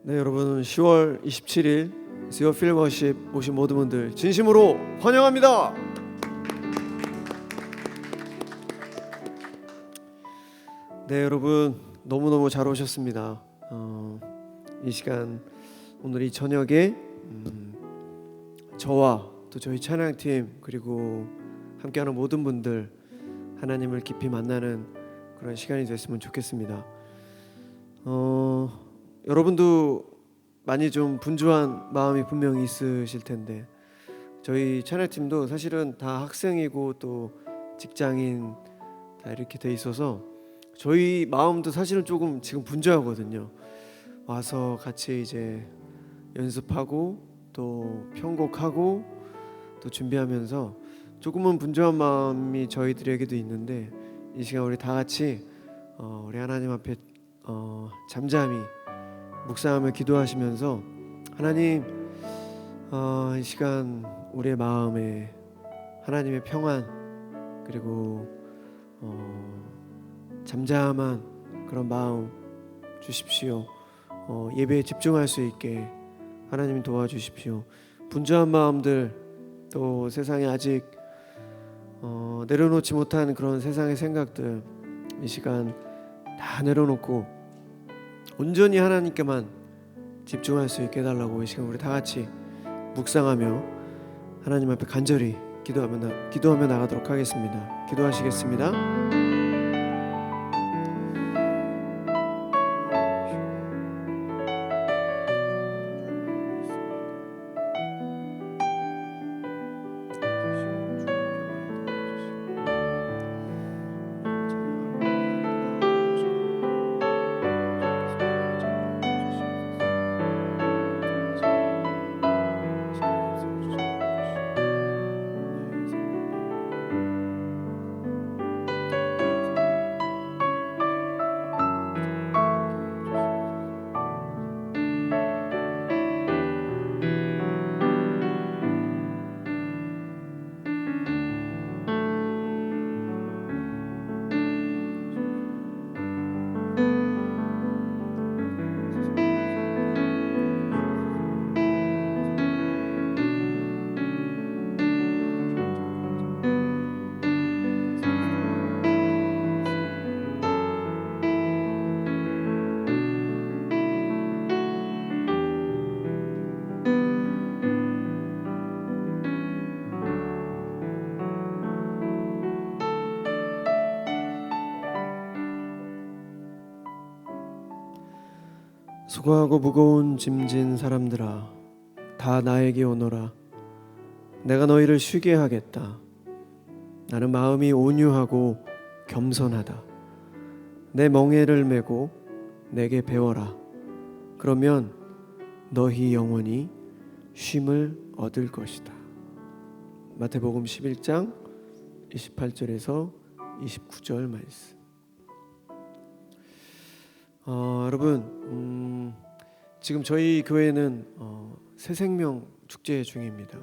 네, 여러분 10월 27일 스요필 워십 오신 모든 분들 진심으로 환영합니다. 네, 여러분 너무너무 잘 오셨습니다. 이 시간 오늘 이 저녁에 저와 또 저희 찬양팀 그리고 함께하는 모든 분들 하나님을 깊이 만나는 그런 시간이 됐으면 좋겠습니다. 여러분도 많이 좀 분주한 마음이 분명히 있으실 텐데 저희 찬양팀도 사실은 다 학생이고 또 직장인 다 이렇게 돼 있어서 저희 마음도 사실은 조금 지금 분주하거든요. 와서 같이 이제 연습하고 또 편곡하고 또 준비하면서 조금은 분주한 마음이 저희들에게도 있는데 이 시간 우리 다 같이 우리 하나님 앞에 잠잠히 묵상하며 기도하시면서 하나님 이 시간 우리의 마음에 하나님의 평안 그리고 잠잠한 그런 마음 주십시오. 예배에 집중할 수 있게 하나님 도와주십시오. 분주한 마음들 또 세상에 아직 내려놓지 못한 그런 세상의 생각들 이 시간 다 내려놓고 온전히 하나님께만 집중할 수 있게 해달라고 이 시간 우리 다 같이 묵상하며 하나님 앞에 간절히 기도하며 나가도록 하겠습니다. 기도하시겠습니다. 수고하고 무거운 짐진 사람들아 다 나에게 오너라. 내가 너희를 쉬게 하겠다. 나는 마음이 온유하고 겸손하다. 내 멍에를 메고 내게 배워라. 그러면 너희 영혼이 쉼을 얻을 것이다. 마태복음 11장 28절에서 29절 말씀. 여러분 지금 저희 교회는 새생명 축제 중입니다.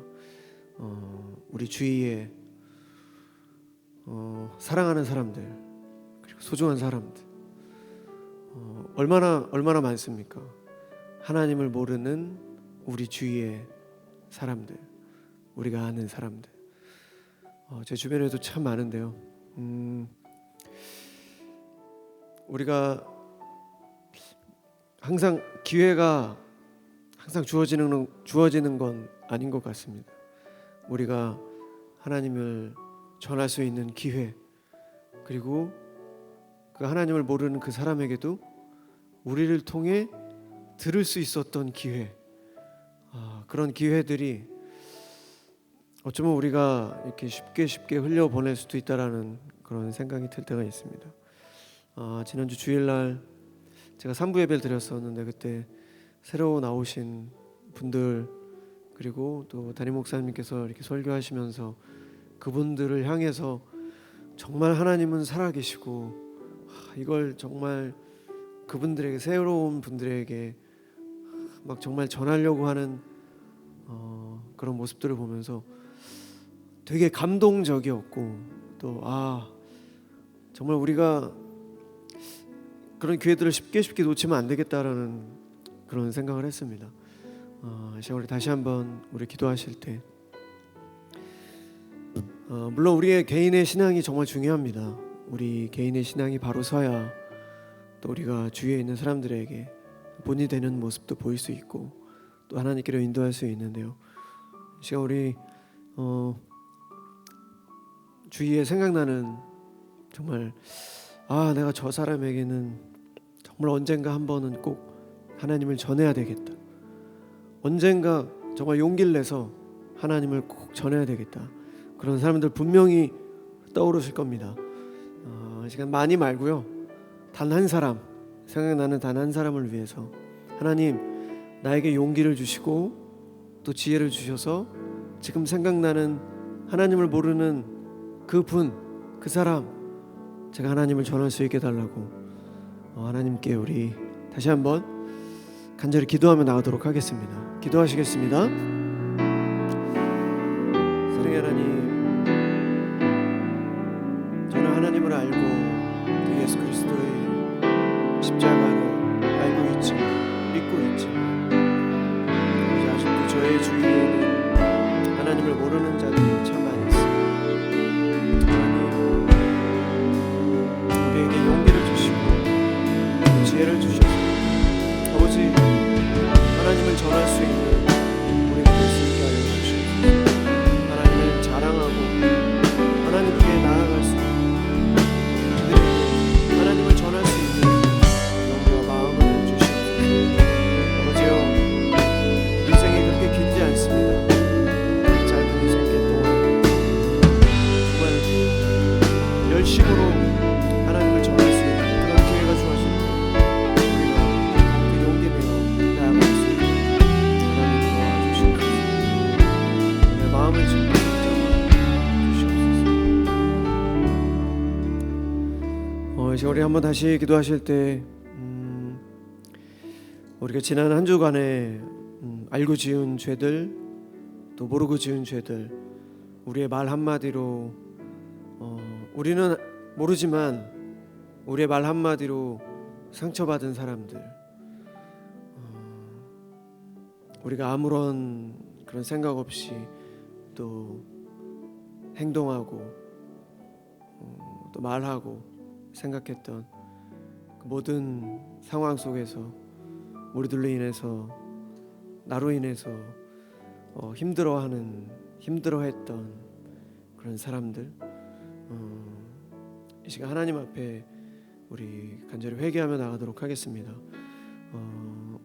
우리 주위에 사랑하는 사람들 그리고 소중한 사람들 얼마나 많습니까? 하나님을 모르는 우리 주위의 사람들, 우리가 아는 사람들 제 주변에도 참 많은데요. 우리가 항상 기회가 항상 주어지는 건 아닌 것 같습니다. 우리가 하나님을 전할 수 있는 기회 그리고 그 하나님을 모르는 그 사람에게도 우리를 통해 들을 수 있었던 기회 그런 기회들이 어쩌면 우리가 이렇게 쉽게 흘려보낼 수도 있다라는 그런 생각이 들 때가 있습니다. 지난주 주일날 제가 3부 예배를 드렸었는데 그때 새로 나오신 분들 그리고 또 담임 목사님께서 이렇게 설교하시면서 그분들을 향해서 정말 하나님은 살아계시고 이걸 정말 그분들에게 새로운 분들에게 막 정말 전하려고 하는 그런 모습들을 보면서 되게 감동적이었고 또 정말 우리가 그런 기회들을 쉽게 놓치면 안 되겠다라는 그런 생각을 했습니다. 우리 다시 한번 우리 기도하실 때 물론 우리의 개인의 신앙이 정말 중요합니다. 우리 개인의 신앙이 바로 서야 또 우리가 주위에 있는 사람들에게 본이 되는 모습도 보일 수 있고 또 하나님께로 인도할 수 있는데요. 시간 우리 주위에 생각나는 정말 내가 저 사람에게는 정말 언젠가 한 번은 꼭 하나님을 전해야 되겠다. 언젠가 정말 용기를 내서 하나님을 꼭 전해야 되겠다. 그런 사람들 분명히 떠오르실 겁니다. 시간 많이 말고요. 단 한 사람, 생각나는 단 한 사람을 위해서 하나님 나에게 용기를 주시고 또 지혜를 주셔서 지금 생각나는 하나님을 모르는 그 사람 제가 하나님을 전할 수 있게 달라고 하나님께 우리 다시 한번 간절히 기도하며 나가도록 하겠습니다. 기도하시겠습니다. 사랑의 하나님, 저는 하나님을 알고 그 예수 그리스도의 십자가를 알고 있지만 믿고 있지만 아직도 저의 주위에는 하나님을 모르는 자들이 참 많이 있습니다. 하나님, 우리에게 용기를 주시고 지혜를 주셔서 아버지 하나님을 전할 수 있는 우리가 될 수 있게 하여 주시옵소서. 하나님을 자랑하고 하나님께 나아갈 수 있는 그들에게 하나님을 전할 수 있는 용기와 마음을 주시옵소서. 아버지여, 인생이 그렇게 길지 않습니다. 짧은 인생 동안 정말 열심으로 하나님을 전할 수 있는 그런 기회가 주어질 때 우리가 그 용기 내어 나아갈 수 있는 하나님 도와주시옵소서. 내 마음을 짓고 주시옵소서. 우리 한번 다시 기도하실 때 우리가 지난 한 주간에 알고 지은 죄들 또 모르고 지은 죄들 우리의 말 한마디로 우리는 모르지만 우리의 말 한마디로 상처받은 사람들 우리가 아무런 그런 생각 없이 또 행동하고 또 말하고 생각했던 그 모든 상황 속에서 우리들로 인해서 나로 인해서 힘들어했던 그런 사람들 이 시간 하나님 앞에 우리 간절히 회개하며 나가도록 하겠습니다.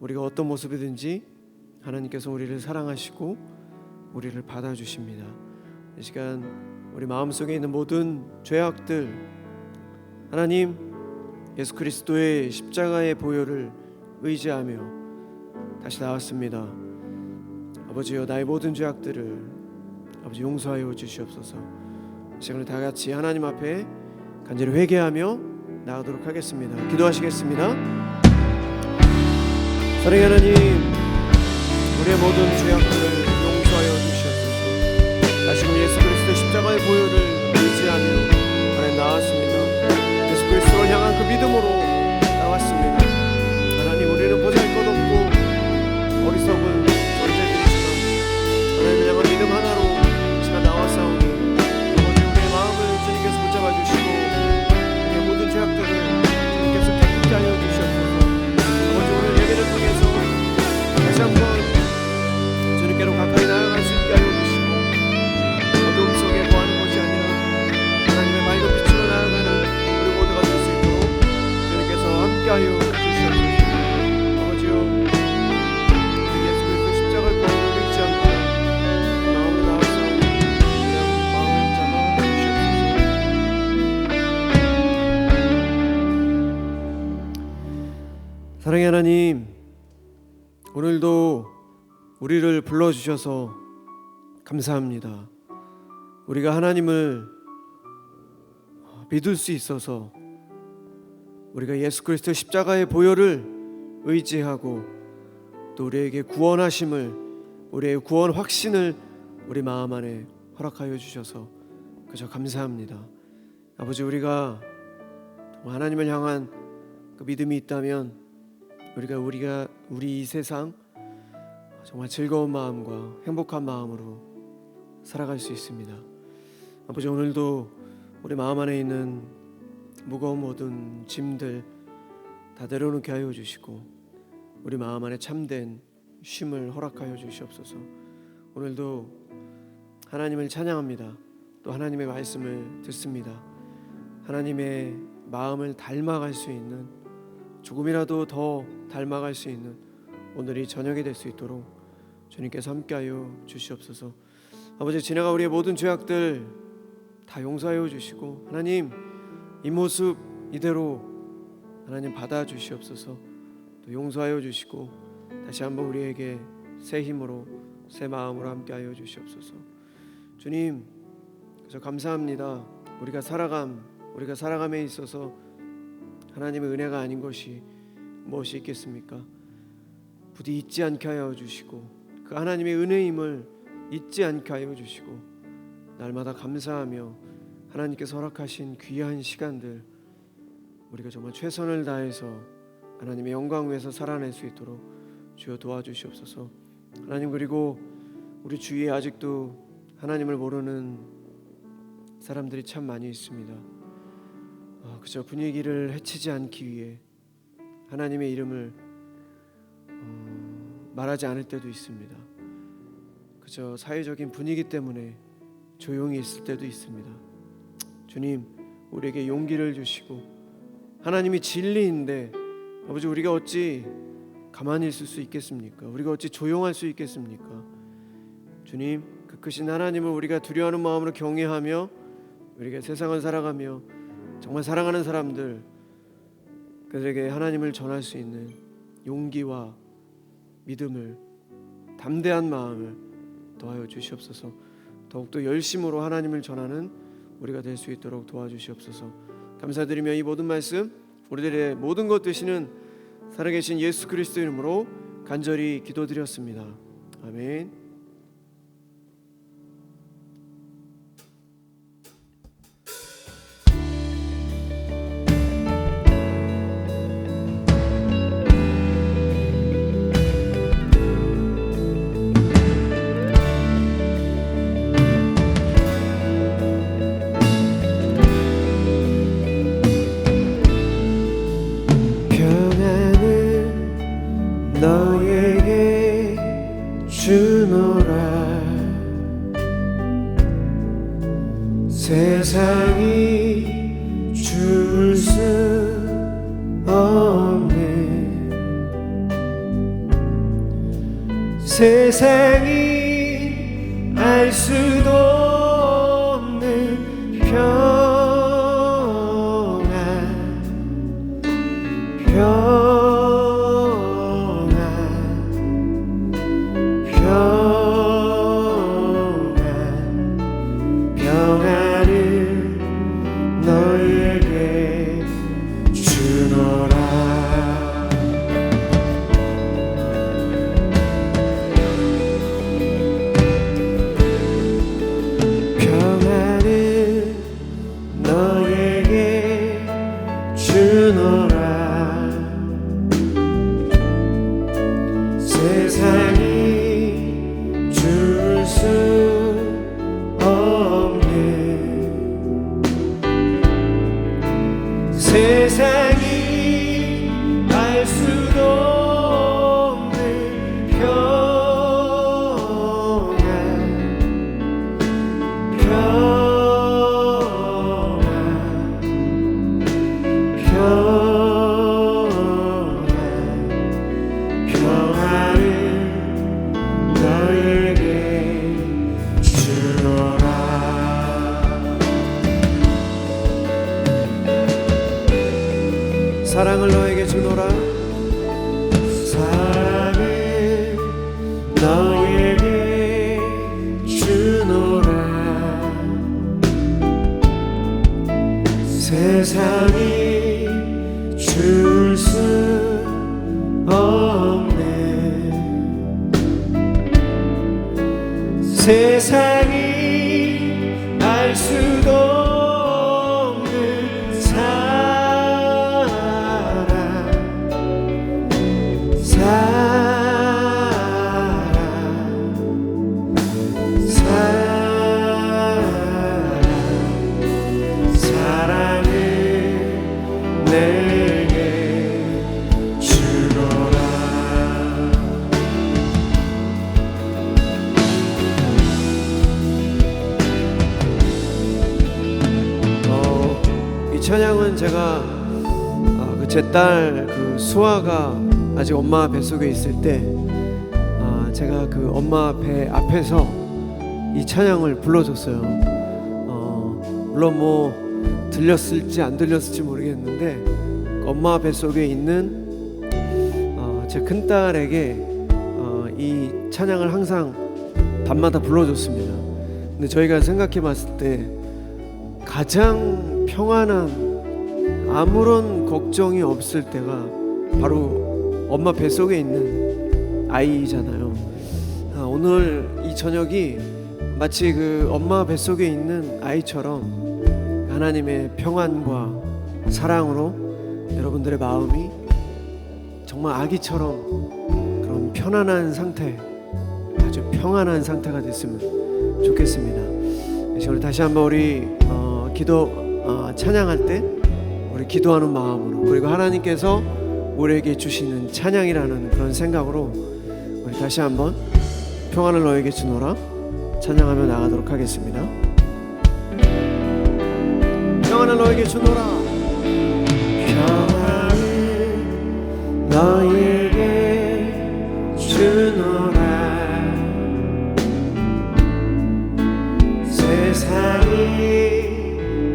우리가 어떤 모습이든지 하나님께서 우리를 사랑하시고 우리를 받아주십니다. 이 시간 우리 마음속에 있는 모든 죄악들 하나님 예수 그리스도의 십자가의 보혈을 의지하며 다시 나왔습니다. 아버지여, 나의 모든 죄악들을 아버지 용서하여 주시옵소서. 이 시간을 다 같이 하나님 앞에 간절히 회개하며 나가도록 하겠습니다. 기도하시겠습니다. 사랑의 하나님, 우리의 모든 죄악들을 용서하여 주시옵소서. 다시금 예수 그리스도의 십자가의 보혈을 의지하며 하나님 나왔습니다. 예수 그리스도를 향한 그 믿음으로 나왔습니다. 하나님, 우리는 보잘것없고 어리석은 존재들이지만 하나님을 향한 믿음 하나로 제가 나와싸우니 아버지 우리의 마음을 주님께서 붙잡아 주시고 우리의 모든 죄악들을 주님께서 깨끗게 하여 주시옵소서. 아버지 오늘 예배를 통해서 다시 한번 주님께로 가까이 나아갈 수 있게 하여 주시고 어둠 속에 거하는 것이 아니라 하나님의 밝은 빛으로 나아가는 우리 모두가 될 수 있도록 주님께서 함께하여 주시옵소서. 아버지요, 우리 예수 그리스도 십자가의 보혈을 믿지 않고 마음으로 나아가오니 우리 마음을 잡아 주시옵소서. 사랑의 하나님, 오늘도 우리를 불러주셔서 감사합니다. 우리가 하나님을 믿을 수 있어서 우리가 예수 그리스도 십자가의 보혈을 의지하고 또 우리에게 구원하심을 우리의 구원 확신을 우리 마음 안에 허락하여 주셔서 그저 감사합니다. 아버지, 우리가 하나님을 향한 그 믿음이 있다면 우리 이 세상 정말 즐거운 마음과 행복한 마음으로 살아갈 수 있습니다. 아버지, 오늘도 우리 마음 안에 있는 무거운 모든 짐들 다 내려놓게 하여 주시고 우리 마음 안에 참된 쉼을 허락하여 주시옵소서. 오늘도 하나님을 찬양합니다. 또 하나님의 말씀을 듣습니다. 하나님의 마음을 닮아갈 수 있는, 조금이라도 더 닮아갈 수 있는 오늘이 저녁이 될 수 있도록 주님께서 함께하여 주시옵소서. 아버지, 지나가 우리의 모든 죄악들 다 용서하여 주시고 하나님, 이 모습 이대로 하나님 받아 주시옵소서. 또 용서하여 주시고 다시 한번 우리에게 새 힘으로 새 마음으로 함께하여 주시옵소서. 주님, 그래서 감사합니다. 우리가 살아감에 있어서 하나님의 은혜가 아닌 것이 무엇이 있겠습니까? 부디 잊지 않게 하여 주시고 그 하나님의 은혜임을 잊지 않게 하여 주시고 날마다 감사하며 하나님께서 허락하신 귀한 시간들 우리가 정말 최선을 다해서 하나님의 영광 위에서 살아낼 수 있도록 주여 도와주시옵소서. 하나님, 그리고 우리 주위에 아직도 하나님을 모르는 사람들이 참 많이 있습니다. 그저 분위기를 해치지 않기 위해 하나님의 이름을 말하지 않을 때도 있습니다. 그저 사회적인 분위기 때문에 조용히 있을 때도 있습니다. 주님, 우리에게 용기를 주시고 하나님이 진리인데 아버지, 우리가 어찌 가만히 있을 수 있겠습니까? 우리가 어찌 조용할 수 있겠습니까? 주님, 그 크신 하나님을 우리가 두려워하는 마음으로 경외하며 우리가 세상을 살아가며 정말 사랑하는 사람들, 그들에게 하나님을 전할 수 있는 용기와 믿음을, 담대한 마음을 더하여 주시옵소서. 더욱더 열심으로 하나님을 전하는 우리가 될 수 있도록 도와주시옵소서. 감사드리며 이 모든 말씀 우리들의 모든 것 되시는 살아계신 예수 그리스도 이름으로 간절히 기도드렸습니다. 아멘. 너에게 주노라. 세상이 줄 수 없는, 세상이 알 수도 없는 평안 너에게 주노라. 평안을 너에게 주노라. 세상이 줄 수 없는, 세상이 알 수도 없는 평안을 너에게 주노라. 사랑을 너에게 주노라. 사랑을 너에게 주노라. 세상이 줄 수 없는, 세상이 알 수도 없는 사랑, 처음에는 제가 제 딸 그 수아가 아직 엄마 뱃속에 있을 때 제가 그 엄마 배 앞에서 이 찬양을 불러줬어요. 물론 뭐 들렸을지 안 들렸을지 모르겠는데 엄마 뱃속에 있는 제 큰딸에게 이 찬양을 항상 밤마다 불러줬습니다. 근데 저희가 생각해 봤을 때 가장 평안한, 아무런 걱정이 없을 때가 바로 엄마 뱃속에 있는 아이잖아요. 오늘 이 저녁이 마치 그 엄마 뱃속에 있는 아이처럼 하나님의 평안과 사랑으로 여러분들의 마음이 정말 아기처럼 그런 편안한 상태, 아주 평안한 상태가 됐으면 좋겠습니다. 그래서 우리 다시 한번 우리 찬양할 때 우리 기도하는 마음으로, 그리고 하나님께서 우리에게 주시는 찬양이라는 그런 생각으로 우리 다시 한번 평안을 너에게 주노라 찬양하며 나가도록 하겠습니다. 평안을 너에게 주노라, 평안을 너에게 주노라, 세상이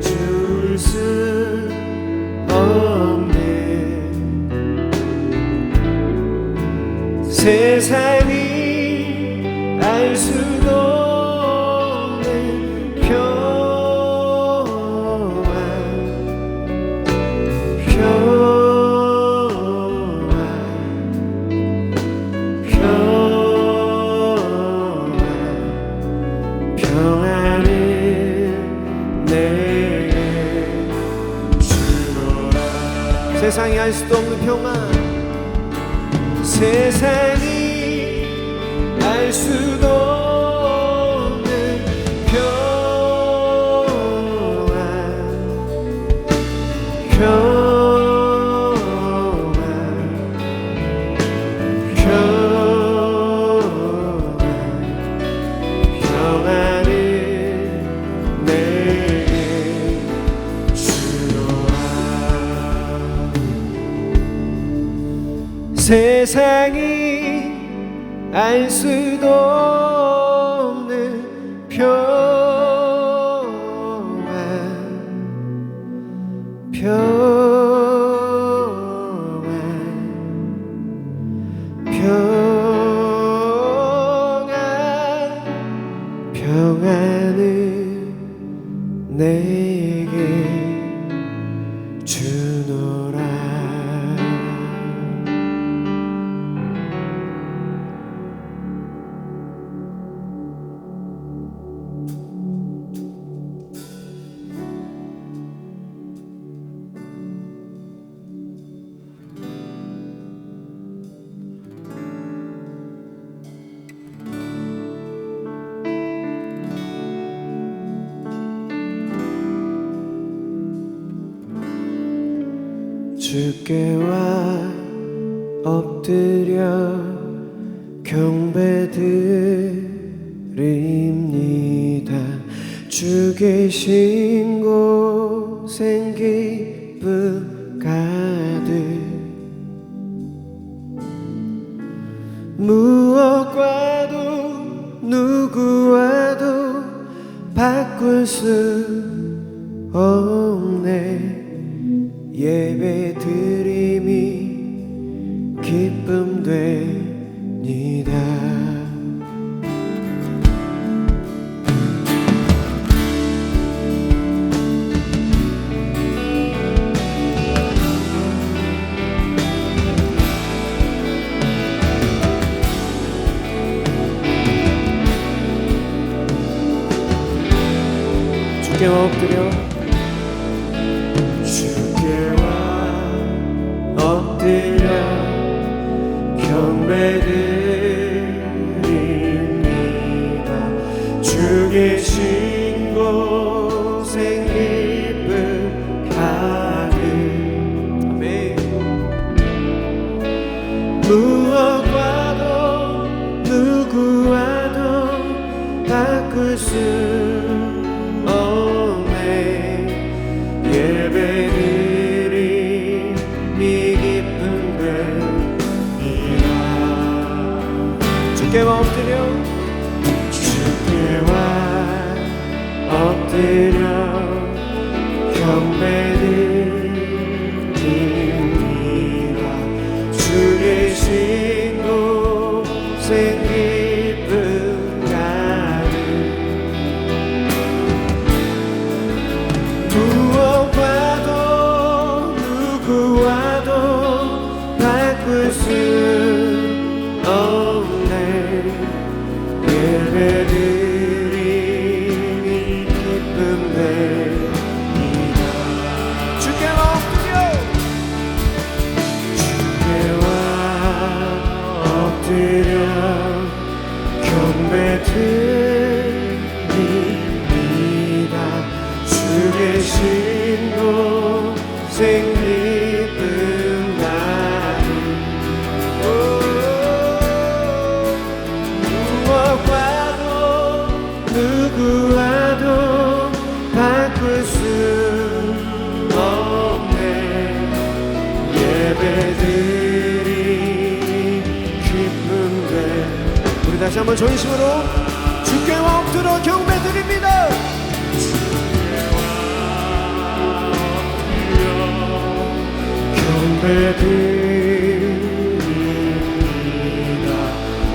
줄 수 없네, 세상이 알 수도 없는 평안, 평안을 내게 주노라. 세상이 알 수도 없는 평안, 세상이 알 수도 없는 평안을 내게 주노라. 세상이 알 수도 없는 평안을 내게 주노라. 주께와 엎드려 경배드립니다. 주 계신 곳엔 기쁨 가득, 무엇과도 누구와도 바꿀 수 없네. 예배 드림이 기쁨 됩니다. 주께 엎드려, 엎드려 경배드립니다. 주 계신 곳엔 기쁨 가득, 아멘. 무엇과도 누구와도 바꿀 수 없네. 예배드 한번 전심으로 주께 엎드려 경배드립니다. 경배드립니다.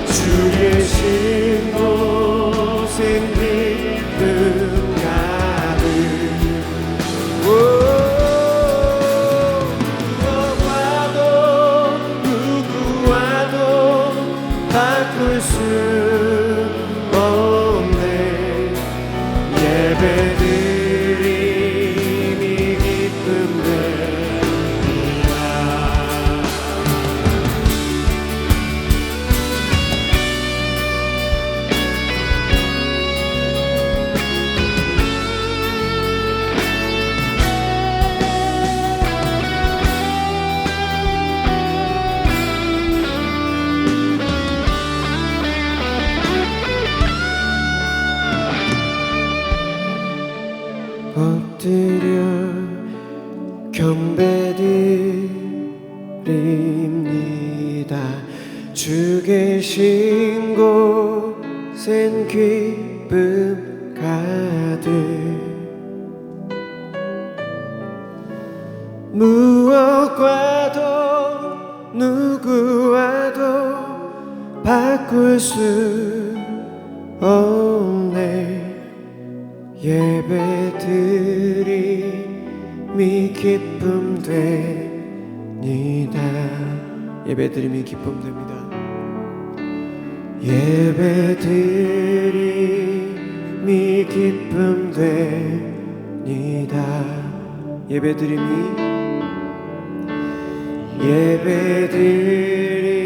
주 계신 곳엔 기쁨 가득. 누구와도 바꿀 수 없네. 예배드림이 기쁨됩니다. 엎드려 경배드립니다. 주 계신 곳엔 기쁨 가득. 무엇과도 누구와도 바꿀 수 없네. 예배드림이 기쁨됩니다. 예배드림이 기쁨됩니다. 예배드림이 기쁨됩니다.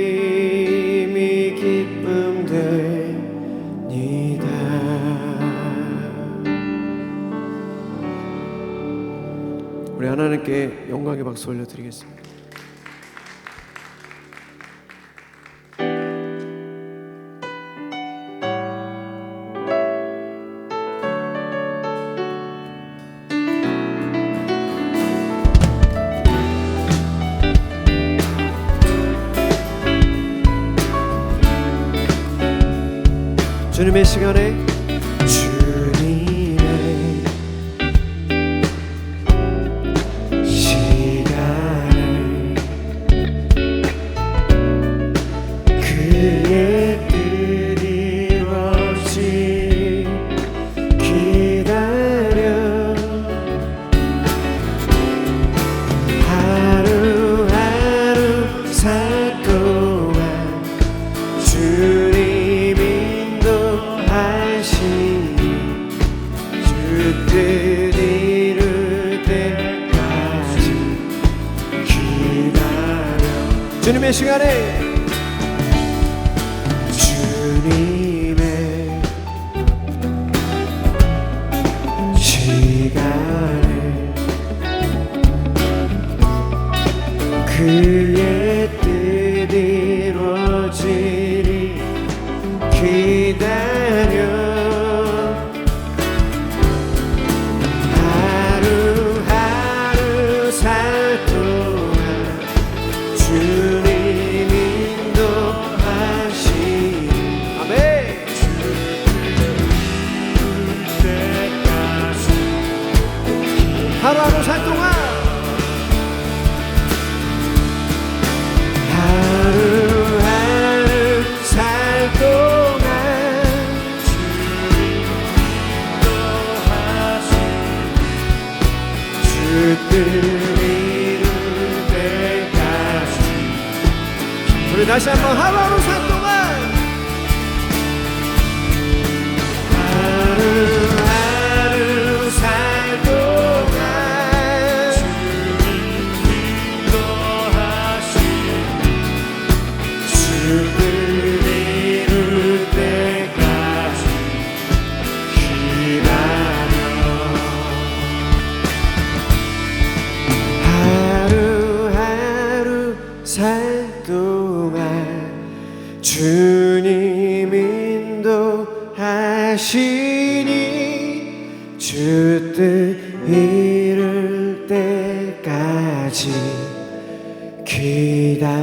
예배드림이 기쁨됩니다. 우리 하나님께 영광의 박수 올려드리겠습니다. 주님의 시간에 주님의 시간에 그의 뜻 이루어지리 기다려 하루하루 살 동안 주님 인도하시니 아멘. 하루하루 살 동안 하루하루 살 동안 주 뜻 이룰 때까지. 우리 다시 한번 하루하루 살 동안 하루하루 살 동안 살 동안 주님 인도하시니 주 뜻 이룰 때까지 기다려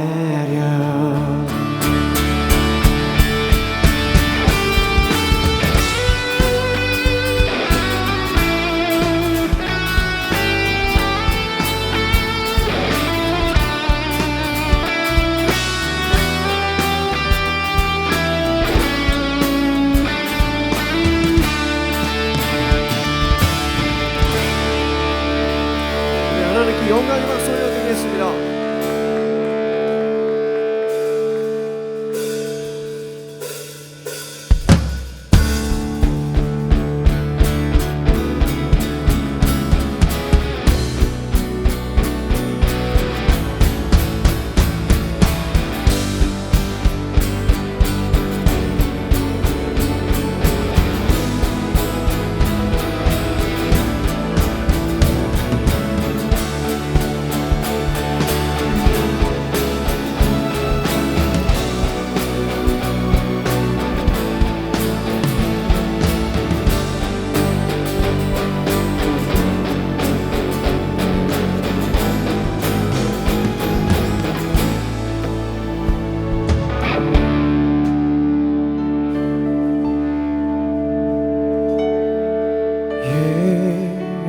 영광의 박수 올려드리겠습니다.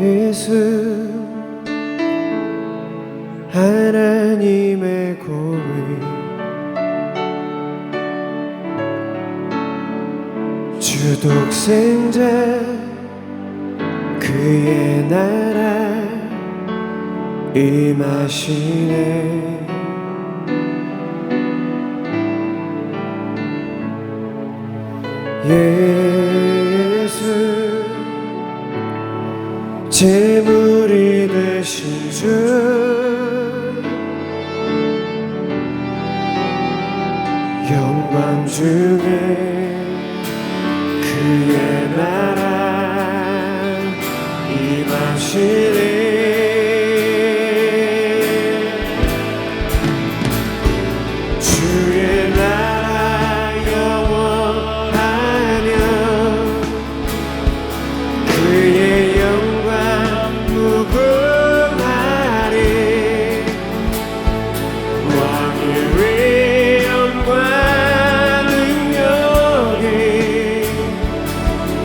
예수 하나님의 고을 주독생자 그의 나라 임하시네. 예수 제물이 되신 주 영광 중에 그의 나라 임하시네. 주의 나라 영원하며 그의 영광 무궁하리. 왕의 위엄과 능력이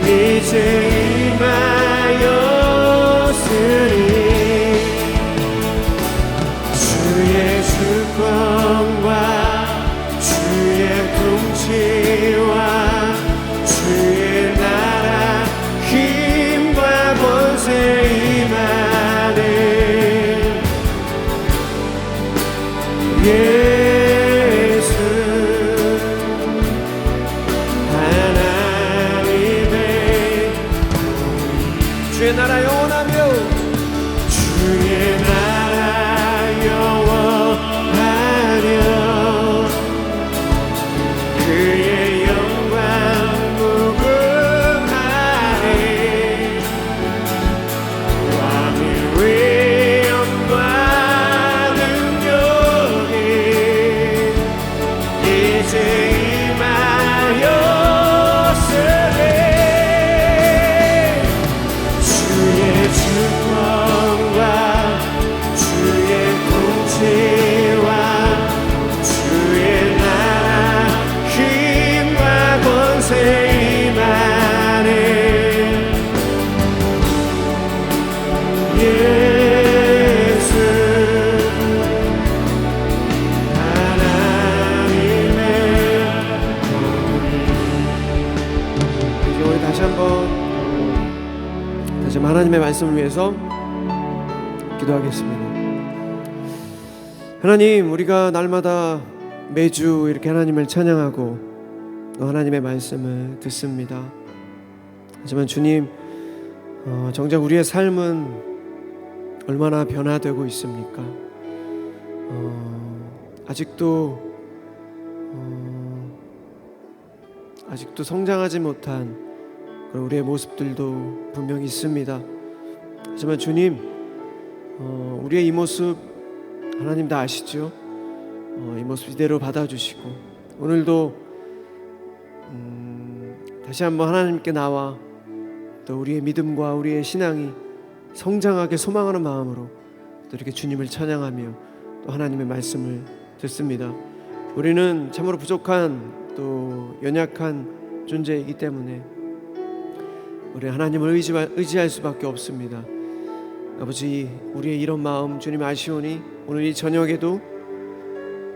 이제 임하였으니 주의 주권과 주의 통치와 주의 나라 힘과 권세 임하네. 예수 하나님의 주의 나라 영원하며 주의 나라 영원하며 그의 영광 무궁하리. 왕의 위엄과 능력이 이제 임하였으니 주의 주권과 주의 통치와 주의 나라 힘과 권세 임하네. 예수 하나님의 이제 우리 다시 한번 하나님의 말씀을 위해서 기도하겠습니다. 하나님, 우리가 날마다 매주 이렇게 하나님을 찬양하고 또 하나님의 말씀을 듣습니다. 하지만 주님, 정작 우리의 삶은 얼마나 변화되고 있습니까? 아직도 성장하지 못한 그런 우리의 모습들도 분명히 있습니다. 하지만 주님, 우리의 이 모습 하나님 다 아시죠? 이 모습 이대로 받아주시고 오늘도 다시 한번 하나님께 나와 또 우리의 믿음과 우리의 신앙이 성장하게 소망하는 마음으로 또 이렇게 주님을 찬양하며 또 하나님의 말씀을 듣습니다. 우리는 참으로 부족한 또 연약한 존재이기 때문에 우리 하나님을 의지할 수밖에 없습니다. 아버지, 우리의 이런 마음 주님 아시오니 오늘 이 저녁에도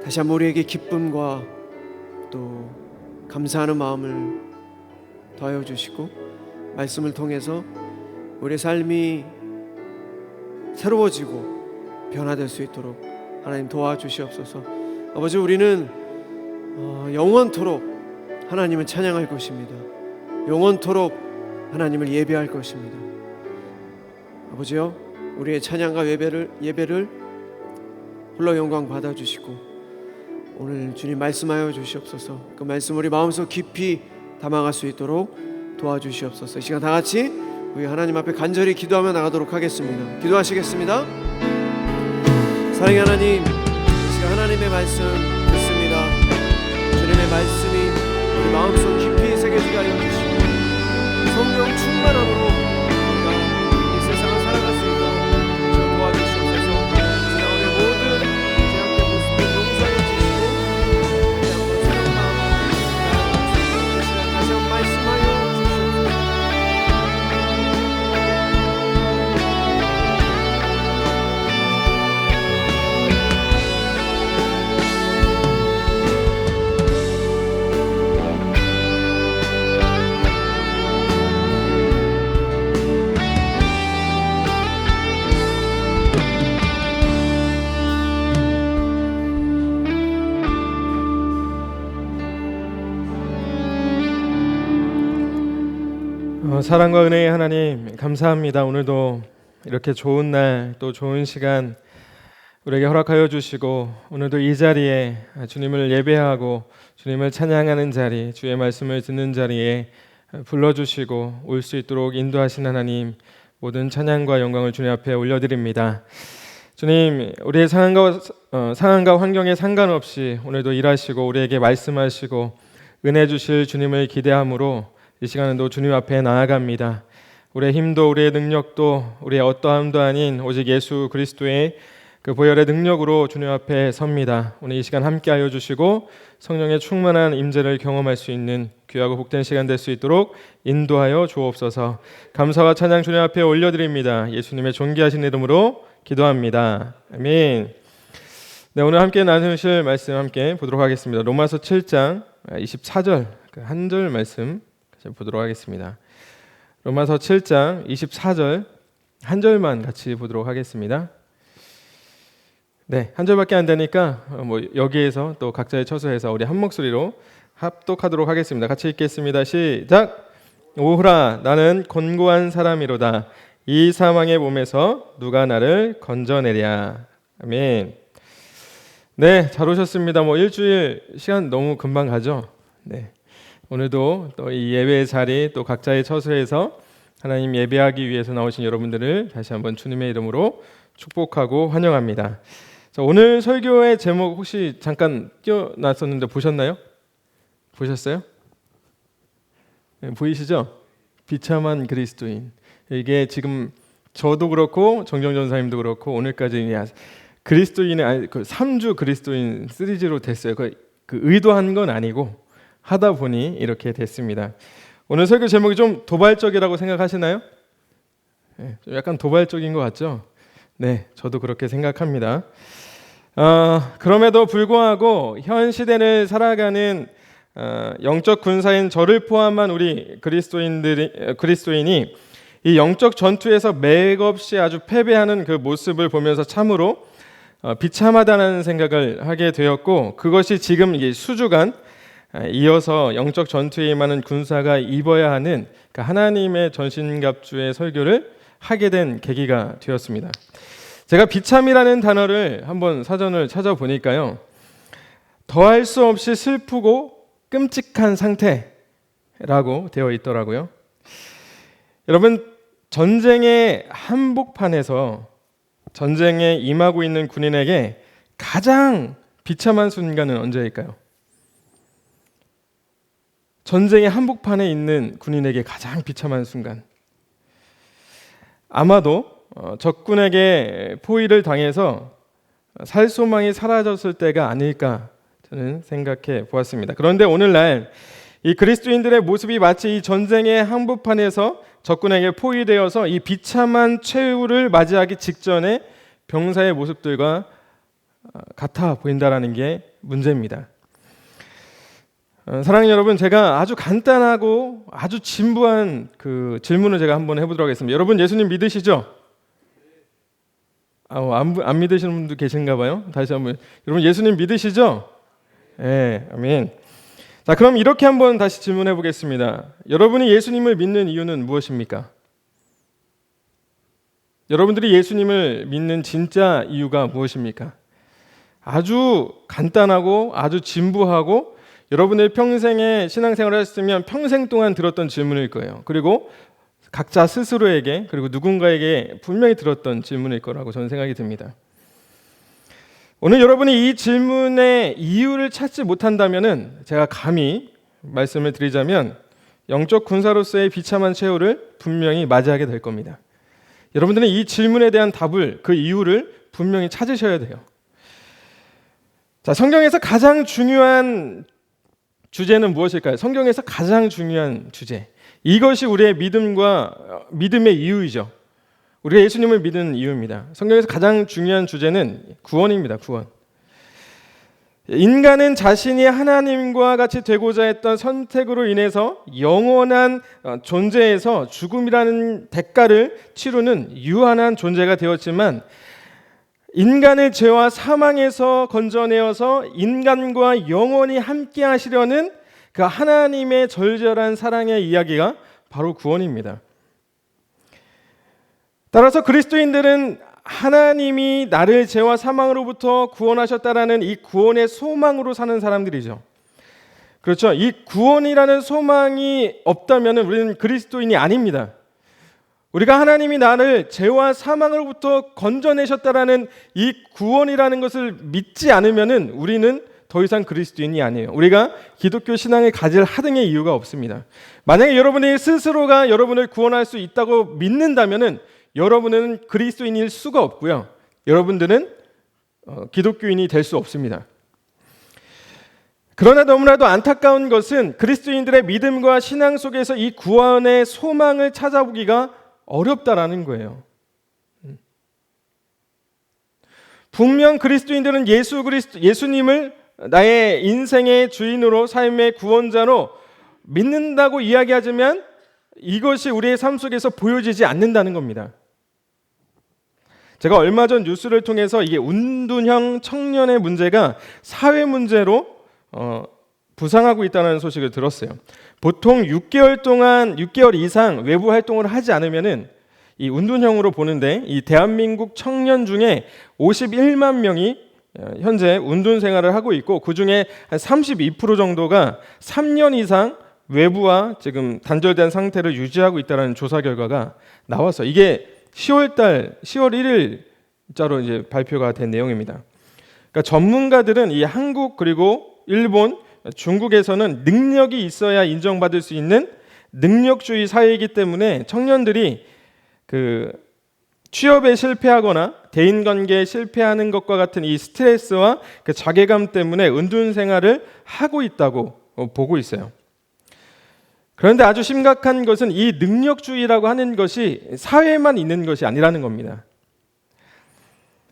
다시 한번 우리에게 기쁨과 또 감사하는 마음을 더하여 주시고 말씀을 통해서 우리의 삶이 새로워지고 변화될 수 있도록 하나님 도와주시옵소서. 아버지, 우리는 영원토록 하나님을 찬양할 것입니다. 영원토록 하나님을 예배할 것입니다. 아버지요, 우리의 찬양과 예배를 홀로 영광 받아주시고 오늘 주님 말씀하여 주시옵소서. 그 말씀 우리 마음속 깊이 담아갈 수 있도록 도와주시옵소서. 이 시간 다 같이 우리 하나님 앞에 간절히 기도하며 나가도록 하겠습니다. 기도하시겠습니다. 사랑의 하나님, 이 시간 하나님의 말씀 듣습니다. 주님의 말씀이 우리 마음속 깊이 새겨지게 하여 주시고 성령 충만함으로 우리가 이 세상을 살아갈 수 있도록 도와주시옵소서. 지나오는 모든 제약된 모습을 용서해 주시고 우리 한번 새로운 마음으로 나아갈 수 있도록 이 시간 다시 한번 말씀하여 주시옵소서. 사랑과 은혜의 하나님, 감사합니다. 오늘도 이렇게 좋은 날, 또 좋은 시간 우리에게 허락하여 주시고 오늘도 이 자리에 주님을 예배하고 주님을 찬양하는 자리, 주의 말씀을 듣는 자리에 불러주시고 올 수 있도록 인도하신 하나님, 모든 찬양과 영광을 주님 앞에 올려드립니다. 주님, 우리의 상황과 환경에 상관없이 오늘도 일하시고 우리에게 말씀하시고 은혜 주실 주님을 기대함으로 이 시간에도 주님 앞에 나아갑니다. 우리의 힘도 우리의 능력도 우리의 어떠함도 아닌 오직 예수 그리스도의 그 보혈의 능력으로 주님 앞에 섭니다. 오늘 이 시간 함께하여 주시고 성령의 충만한 임재를 경험할 수 있는 귀하고 복된 시간 될 수 있도록 인도하여 주옵소서. 감사와 찬양 주님 앞에 올려드립니다. 예수님의 존귀하신 이름으로 기도합니다. 아멘. 네, 오늘 함께 나누실 말씀 함께 보도록 하겠습니다. 로마서 7장 24절 한 절 말씀 보도록 하겠습니다. 로마서 7장 24절 한 절만 같이 보도록 하겠습니다. 네, 한 절밖에 안 되니까 여기에서 또 각자의 처소에서 우리 한 목소리로 합독하도록 하겠습니다. 같이 읽겠습니다. 시작. 오호라, 나는 곤고한 사람이로다. 이 사망의 몸에서 누가 나를 건져내랴. 아멘. 네, 잘 오셨습니다. 일주일 시간 너무 금방 가죠. 네. 오늘도 또 이 예배의 자리, 또 각자의 처소에서 하나님 예배하기 위해서 나오신 여러분들을 다시 한번 주님의 이름으로 축복하고 환영합니다. 자, 오늘 설교의 제목 혹시 잠깐 띄워놨었는데 보셨나요? 보셨어요? 네, 보이시죠? 비참한 그리스도인. 이게 지금 저도 그렇고 정정 전사님도 그렇고 오늘까지 그리스도인의 그 3주 그리스도인 시리즈로 됐어요. 그 의도한 건 아니고 하다 보니 이렇게 됐습니다. 오늘 설교 제목이 좀 도발적이라고 생각하시나요? 네, 좀 약간 도발적인 것 같죠? 네, 저도 그렇게 생각합니다. 그럼에도 불구하고 현 시대를 살아가는 영적 군사인 저를 포함한 우리 그리스도인이 이 영적 전투에서 맥없이 아주 패배하는 그 모습을 보면서 참으로 비참하다는 생각을 하게 되었고, 그것이 지금 이 수주간 이어서 영적 전투에 임하는 군사가 입어야 하는 하나님의 전신갑주의 설교를 하게 된 계기가 되었습니다. 제가 비참이라는 단어를 한번 사전을 찾아보니까요, 더할 수 없이 슬프고 끔찍한 상태라고 되어 있더라고요. 여러분, 전쟁의 한복판에서 전쟁에 임하고 있는 군인에게 가장 비참한 순간은 언제일까요? 전쟁의 한복판에 있는 군인에게 가장 비참한 순간, 아마도 적군에게 포위를 당해서 살 소망이 사라졌을 때가 아닐까 저는 생각해 보았습니다. 그런데 오늘날 이 그리스도인들의 모습이 마치 이 전쟁의 한복판에서 적군에게 포위되어서 이 비참한 최후를 맞이하기 직전에 병사의 모습들과 같아 보인다라는 게 문제입니다. 사랑하는 여러분, 제가 아주 간단하고 아주 진부한 그 질문을 제가 한번 해보도록 하겠습니다. 여러분, 예수님 믿으시죠? 안 믿으시는 분도 계신가 봐요. 다시 한번. 여러분 예수님 믿으시죠? 네, 아멘. 자, 그럼 이렇게 한번 다시 질문해 보겠습니다. 여러분이 예수님을 믿는 이유는 무엇입니까? 여러분들이 예수님을 믿는 진짜 이유가 무엇입니까? 아주 간단하고 아주 진부하고 여러분의 평생에 신앙생활을 하셨으면 평생 동안 들었던 질문일 거예요. 그리고 각자 스스로에게 그리고 누군가에게 분명히 들었던 질문일 거라고 저는 생각이 듭니다. 오늘 여러분이 이 질문의 이유를 찾지 못한다면은 제가 감히 말씀을 드리자면 영적 군사로서의 비참한 최후를 분명히 맞이하게 될 겁니다. 여러분들은 이 질문에 대한 답을, 그 이유를 분명히 찾으셔야 돼요. 자, 성경에서 가장 중요한 주제는 무엇일까요? 성경에서 가장 중요한 주제. 이것이 우리의 믿음의 이유이죠. 우리가 예수님을 믿는 이유입니다. 성경에서 가장 중요한 주제는 구원입니다. 구원. 인간은 자신이 하나님과 같이 되고자 했던 선택으로 인해서 영원한 존재에서 죽음이라는 대가를 치르는 유한한 존재가 되었지만 인간을 죄와 사망에서 건져내어서 인간과 영원히 함께 하시려는 그 하나님의 절절한 사랑의 이야기가 바로 구원입니다. 따라서 그리스도인들은 하나님이 나를 죄와 사망으로부터 구원하셨다라는 이 구원의 소망으로 사는 사람들이죠. 그렇죠. 이 구원이라는 소망이 없다면 우리는 그리스도인이 아닙니다. 우리가 하나님이 나를 죄와 사망으로부터 건져내셨다라는 이 구원이라는 것을 믿지 않으면 우리는 더 이상 그리스도인이 아니에요. 우리가 기독교 신앙을 가질 하등의 이유가 없습니다. 만약에 여러분이 스스로가 여러분을 구원할 수 있다고 믿는다면 여러분은 그리스도인일 수가 없고요. 여러분들은 기독교인이 될 수 없습니다. 그러나 너무나도 안타까운 것은 그리스도인들의 믿음과 신앙 속에서 이 구원의 소망을 찾아보기가 어렵다라는 거예요. 분명 그리스도인들은 예수님을 나의 인생의 주인으로 삶의 구원자로 믿는다고 이야기하지만 이것이 우리의 삶 속에서 보여지지 않는다는 겁니다. 제가 얼마 전 뉴스를 통해서 이게 운둔형 청년의 문제가 사회 문제로 부상하고 있다는 소식을 들었어요. 보통 6개월 이상 외부 활동을 하지 않으면은 이 운둔형으로 보는데 이 대한민국 청년 중에 51만 명이 현재 운둔 생활을 하고 있고 그 중에 한 32% 정도가 3년 이상 외부와 지금 단절된 상태를 유지하고 있다는 조사 결과가 나와서 이게 10월 1일자로 이제 발표가 된 내용입니다. 그러니까 전문가들은 이 한국 그리고 일본, 중국에서는 능력이 있어야 인정받을 수 있는 능력주의 사회이기 때문에 청년들이 그 취업에 실패하거나 대인관계에 실패하는 것과 같은 이 스트레스와 그 자괴감 때문에 은둔 생활을 하고 있다고 보고 있어요. 그런데 아주 심각한 것은 이 능력주의라고 하는 것이 사회에만 있는 것이 아니라는 겁니다.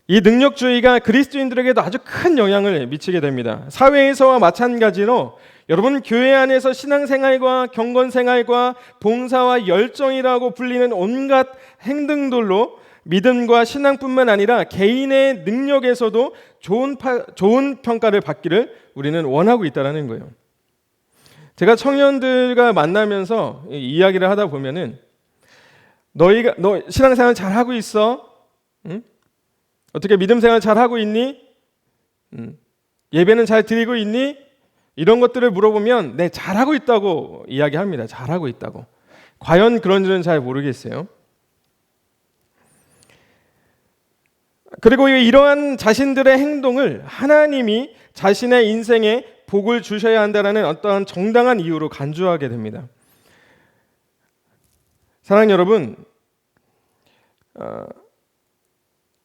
이 능력주의가 그리스도인들에게도 아주 큰 영향을 미치게 됩니다. 사회에서와 마찬가지로 여러분 교회 안에서 신앙생활과 경건생활과 봉사와 열정이라고 불리는 온갖 행동들로 믿음과 신앙뿐만 아니라 개인의 능력에서도 좋은 평가를 받기를 우리는 원하고 있다는 거예요. 제가 청년들과 만나면서 이야기를 하다 보면은 너 신앙생활 잘 하고 있어? 응? 어떻게 믿음생활 잘 하고 있니? 예배는 잘 드리고 있니? 이런 것들을 물어보면 네, 잘하고 있다고 이야기합니다. 잘하고 있다고. 과연 그런지는 잘 모르겠어요. 그리고 이러한 자신들의 행동을 하나님이 자신의 인생에 복을 주셔야 한다는 어떠한 정당한 이유로 간주하게 됩니다. 사랑하는 여러분,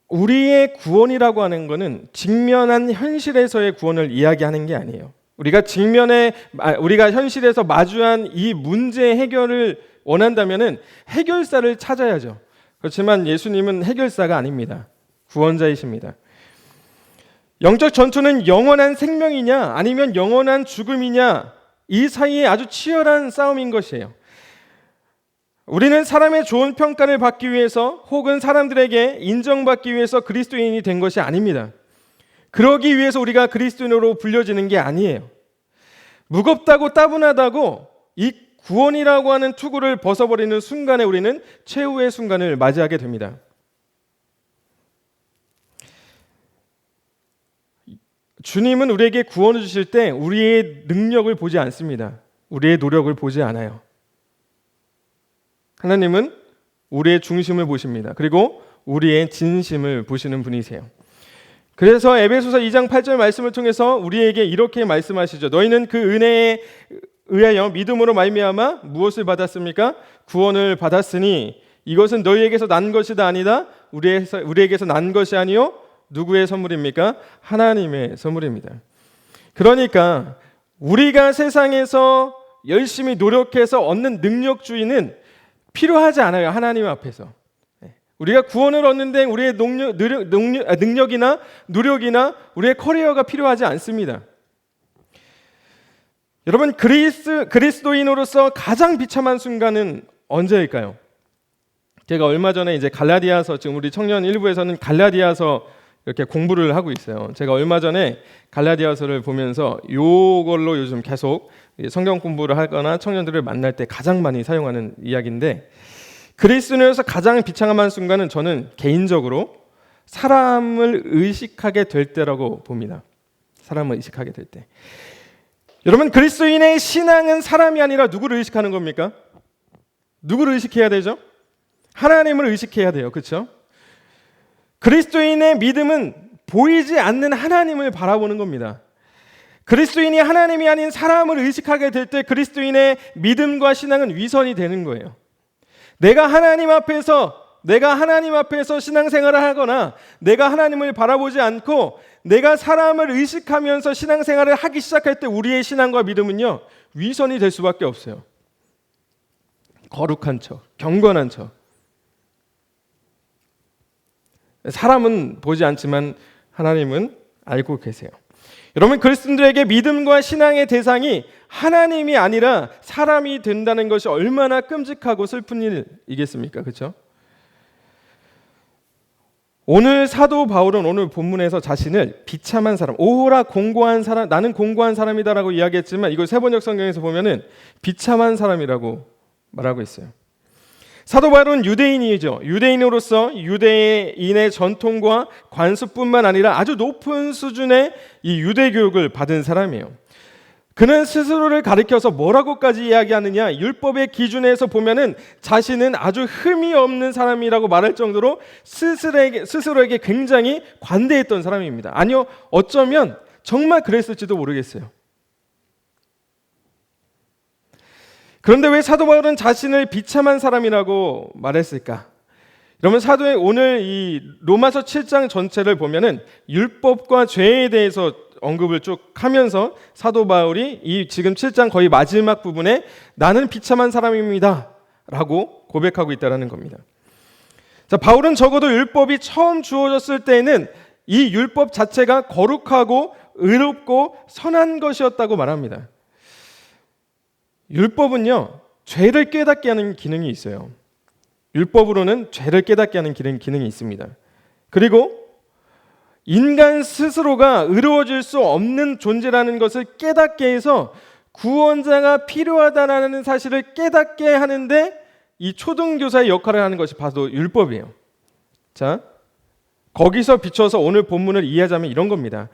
우리의 구원이라고 하는 것은 직면한 현실에서의 구원을 이야기하는 게 아니에요. 우리가 현실에서 마주한 이 문제 해결을 원한다면은 해결사를 찾아야죠. 그렇지만 예수님은 해결사가 아닙니다. 구원자이십니다. 영적 전투는 영원한 생명이냐 아니면 영원한 죽음이냐 이 사이에 아주 치열한 싸움인 것이에요. 우리는 사람의 좋은 평가를 받기 위해서 혹은 사람들에게 인정받기 위해서 그리스도인이 된 것이 아닙니다. 그러기 위해서 우리가 그리스도인으로 불려지는 게 아니에요. 무겁다고 따분하다고 이 구원이라고 하는 투구를 벗어버리는 순간에 우리는 최후의 순간을 맞이하게 됩니다. 주님은 우리에게 구원을 주실 때 우리의 능력을 보지 않습니다. 우리의 노력을 보지 않아요. 하나님은 우리의 중심을 보십니다. 그리고 우리의 진심을 보시는 분이세요. 그래서 에베소서 2장 8절 말씀을 통해서 우리에게 이렇게 말씀하시죠. 너희는 그 은혜에 의하여 믿음으로 말미암아 무엇을 받았습니까? 구원을 받았으니 이것은 너희에게서 난 것이다 아니다. 우리에게서 난 것이 아니요 누구의 선물입니까? 하나님의 선물입니다. 그러니까 우리가 세상에서 열심히 노력해서 얻는 능력주의는 필요하지 않아요. 하나님 앞에서. 우리가 구원을 얻는데 우리의 능력이나 노력이나 우리의 커리어가 필요하지 않습니다. 여러분, 그리스도인으로서 가장 비참한 순간은 언제일까요? 제가 얼마 전에 이제 갈라디아서, 지금 우리 청년 일부에서는 갈라디아서 이렇게 공부를 하고 있어요. 제가 얼마 전에 갈라디아서를 보면서 이걸로 요즘 계속 성경 공부를 하거나 청년들을 만날 때 가장 많이 사용하는 이야기인데, 그리스도인으로서 가장 비참한 순간은 저는 개인적으로 사람을 의식하게 될 때라고 봅니다. 사람을 의식하게 될 때. 여러분, 그리스도인의 신앙은 사람이 아니라 누구를 의식하는 겁니까? 누구를 의식해야 되죠? 하나님을 의식해야 돼요. 그렇죠? 그리스도인의 믿음은 보이지 않는 하나님을 바라보는 겁니다. 그리스도인이 하나님이 아닌 사람을 의식하게 될 때 그리스도인의 믿음과 신앙은 위선이 되는 거예요. 내가 하나님 앞에서 신앙생활을 하거나 내가 하나님을 바라보지 않고 내가 사람을 의식하면서 신앙생활을 하기 시작할 때 우리의 신앙과 믿음은요, 위선이 될 수밖에 없어요. 거룩한 척, 경건한 척. 사람은 보지 않지만 하나님은 알고 계세요. 여러분, 그리스도인들에게 믿음과 신앙의 대상이 하나님이 아니라 사람이 된다는 것이 얼마나 끔찍하고 슬픈 일이겠습니까? 그렇죠? 오늘 사도 바울은 오늘 본문에서 자신을 비참한 사람, 오호라 공고한 사람, 나는 공고한 사람이다라고 이야기했지만 이걸 세번역 성경에서 보면은 비참한 사람이라고 말하고 있어요. 사도 바울은 유대인이죠. 유대인으로서 유대인의 전통과 관습뿐만 아니라 아주 높은 수준의 이 유대 교육을 받은 사람이에요. 그는 스스로를 가리켜서 뭐라고까지 이야기하느냐? 율법의 기준에서 보면은 자신은 아주 흠이 없는 사람이라고 말할 정도로 스스로에게 굉장히 관대했던 사람입니다. 아니요, 어쩌면 정말 그랬을지도 모르겠어요. 그런데 왜 사도 바울은 자신을 비참한 사람이라고 말했을까? 여러분, 사도의 오늘 이 로마서 7장 전체를 보면은 율법과 죄에 대해서 언급을 쭉 하면서 사도 바울이 이 지금 7장 거의 마지막 부분에 나는 비참한 사람입니다 라고 고백하고 있다는 겁니다. 자, 바울은 적어도 율법이 처음 주어졌을 때에는 이 율법 자체가 거룩하고 의롭고 선한 것이었다고 말합니다. 율법은요, 죄를 깨닫게 하는 기능이 있어요. 율법으로는 죄를 깨닫게 하는 기능이 있습니다. 그리고 인간 스스로가 의로워질 수 없는 존재라는 것을 깨닫게 해서 구원자가 필요하다는 사실을 깨닫게 하는데 이 초등교사의 역할을 하는 것이 바로 율법이에요. 자, 거기서 비춰서 오늘 본문을 이해하자면 이런 겁니다.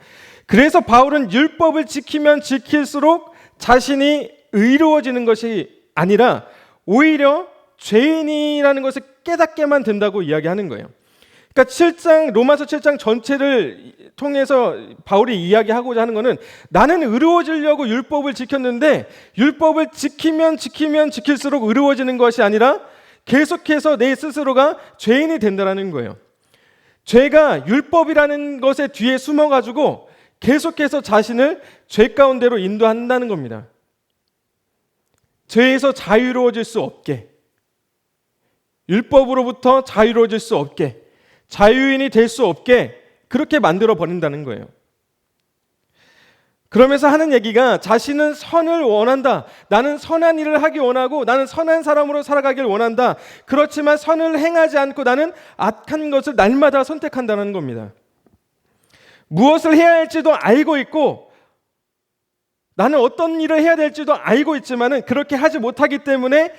그래서 바울은 율법을 지키면 지킬수록 자신이 의로워지는 것이 아니라 오히려 죄인이라는 것을 깨닫게만 된다고 이야기하는 거예요. 그러니까 로마서 7장 전체를 통해서 바울이 이야기하고자 하는 것은 나는 의로워지려고 율법을 지켰는데 율법을 지키면 지킬수록 의로워지는 것이 아니라 계속해서 내 스스로가 죄인이 된다는 거예요. 죄가 율법이라는 것의 뒤에 숨어가지고 계속해서 자신을 죄 가운데로 인도한다는 겁니다. 죄에서 자유로워질 수 없게, 율법으로부터 자유로워질 수 없게, 자유인이 될 수 없게 그렇게 만들어 버린다는 거예요. 그러면서 하는 얘기가 자신은 선을 원한다. 나는 선한 일을 하기 원하고 나는 선한 사람으로 살아가길 원한다. 그렇지만 선을 행하지 않고 나는 악한 것을 날마다 선택한다는 겁니다. 무엇을 해야 할지도 알고 있고 나는 어떤 일을 해야 될지도 알고 있지만은 그렇게 하지 못하기 때문에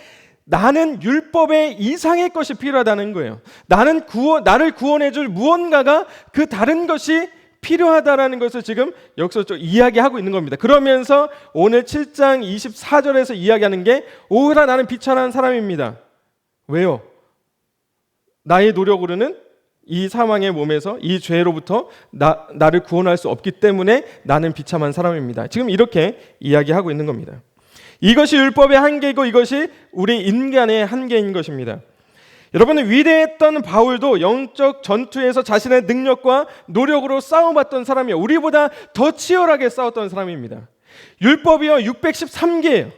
나는 율법의 이상의 것이 필요하다는 거예요. 나를 구원해 줄 무언가가 그 다른 것이 필요하다라는 것을 지금 여기서 이야기하고 있는 겁니다. 그러면서 오늘 7장 24절에서 이야기하는 게 오히려 나는 비천한 사람입니다. 왜요? 나의 노력으로는 이 사망의 몸에서 이 죄로부터 나를 구원할 수 없기 때문에 나는 비참한 사람입니다. 지금 이렇게 이야기하고 있는 겁니다. 이것이 율법의 한계이고 이것이 우리 인간의 한계인 것입니다. 여러분, 위대했던 바울도 영적 전투에서 자신의 능력과 노력으로 싸워봤던 사람이에요. 우리보다 더 치열하게 싸웠던 사람입니다. 율법이요 613개예요.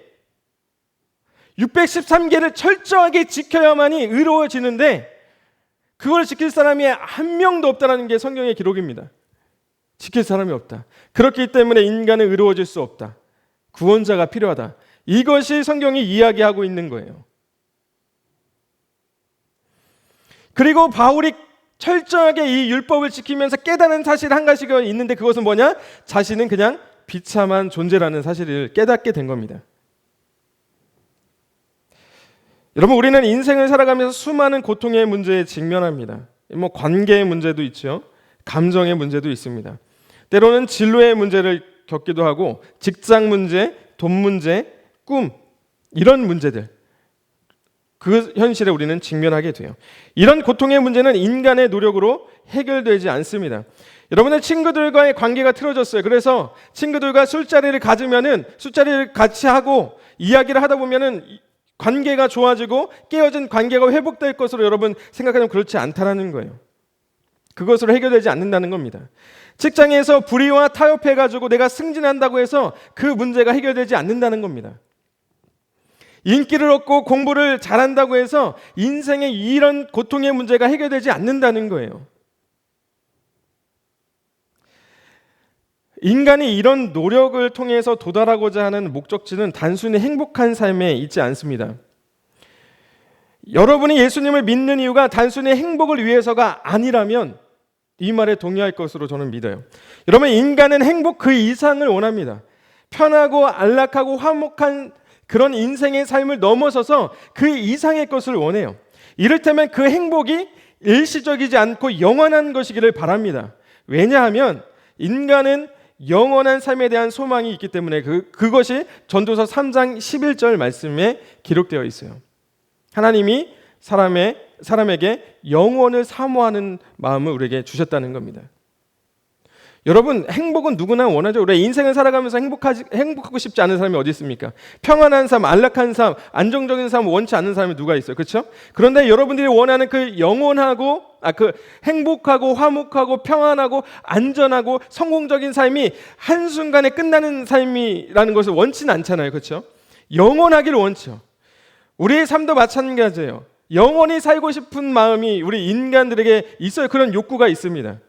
613개를 철저하게 지켜야만이 의로워지는데 그걸 지킬 사람이 한 명도 없다는 게 성경의 기록입니다. 지킬 사람이 없다. 그렇기 때문에 인간은 의로워질 수 없다. 구원자가 필요하다. 이것이 성경이 이야기하고 있는 거예요. 그리고 바울이 철저하게 이 율법을 지키면서 깨달은 사실 한 가지가 있는데 그것은 뭐냐? 자신은 그냥 비참한 존재라는 사실을 깨닫게 된 겁니다. 여러분, 우리는 인생을 살아가면서 수많은 고통의 문제에 직면합니다. 관계의 문제도 있죠. 감정의 문제도 있습니다. 때로는 진로의 문제를 겪기도 하고 직장 문제, 돈 문제, 꿈 이런 문제들 그 현실에 우리는 직면하게 돼요. 이런 고통의 문제는 인간의 노력으로 해결되지 않습니다. 여러분의 친구들과의 관계가 틀어졌어요. 그래서 친구들과 술자리를 가지면은 술자리를 같이 하고 이야기를 하다 보면은 관계가 좋아지고 깨어진 관계가 회복될 것으로 여러분 생각하면 그렇지 않다라는 거예요. 그것으로 해결되지 않는다는 겁니다. 직장에서 불의와 타협해가지고 내가 승진한다고 해서 그 문제가 해결되지 않는다는 겁니다. 인기를 얻고 공부를 잘한다고 해서 인생의 이런 고통의 문제가 해결되지 않는다는 거예요. 인간이 이런 노력을 통해서 도달하고자 하는 목적지는 단순히 행복한 삶에 있지 않습니다. 여러분이 예수님을 믿는 이유가 단순히 행복을 위해서가 아니라면 이 말에 동의할 것으로 저는 믿어요. 여러분, 인간은 행복 그 이상을 원합니다. 편하고 안락하고 화목한 그런 인생의 삶을 넘어서서 그 이상의 것을 원해요. 이를테면 그 행복이 일시적이지 않고 영원한 것이기를 바랍니다. 왜냐하면 인간은 영원한 삶에 대한 소망이 있기 때문에 그것이 전도서 3장 11절 말씀에 기록되어 있어요. 하나님이 사람에게 영원을 사모하는 마음을 우리에게 주셨다는 겁니다. 여러분, 행복은 누구나 원하죠. 우리 인생을 살아가면서 행복하고 싶지 않은 사람이 어디 있습니까? 평안한 삶, 안락한 삶, 안정적인 삶 원치 않는 사람이 누가 있어요? 그렇죠? 그런데 여러분들이 원하는 그 영원하고 그 행복하고 화목하고 평안하고 안전하고 성공적인 삶이 한순간에 끝나는 삶이라는 것을 원치는 않잖아요. 그렇죠? 영원하기를 원치죠. 우리의 삶도 마찬가지예요. 영원히 살고 싶은 마음이 우리 인간들에게 있어요. 그런 욕구가 있습니다.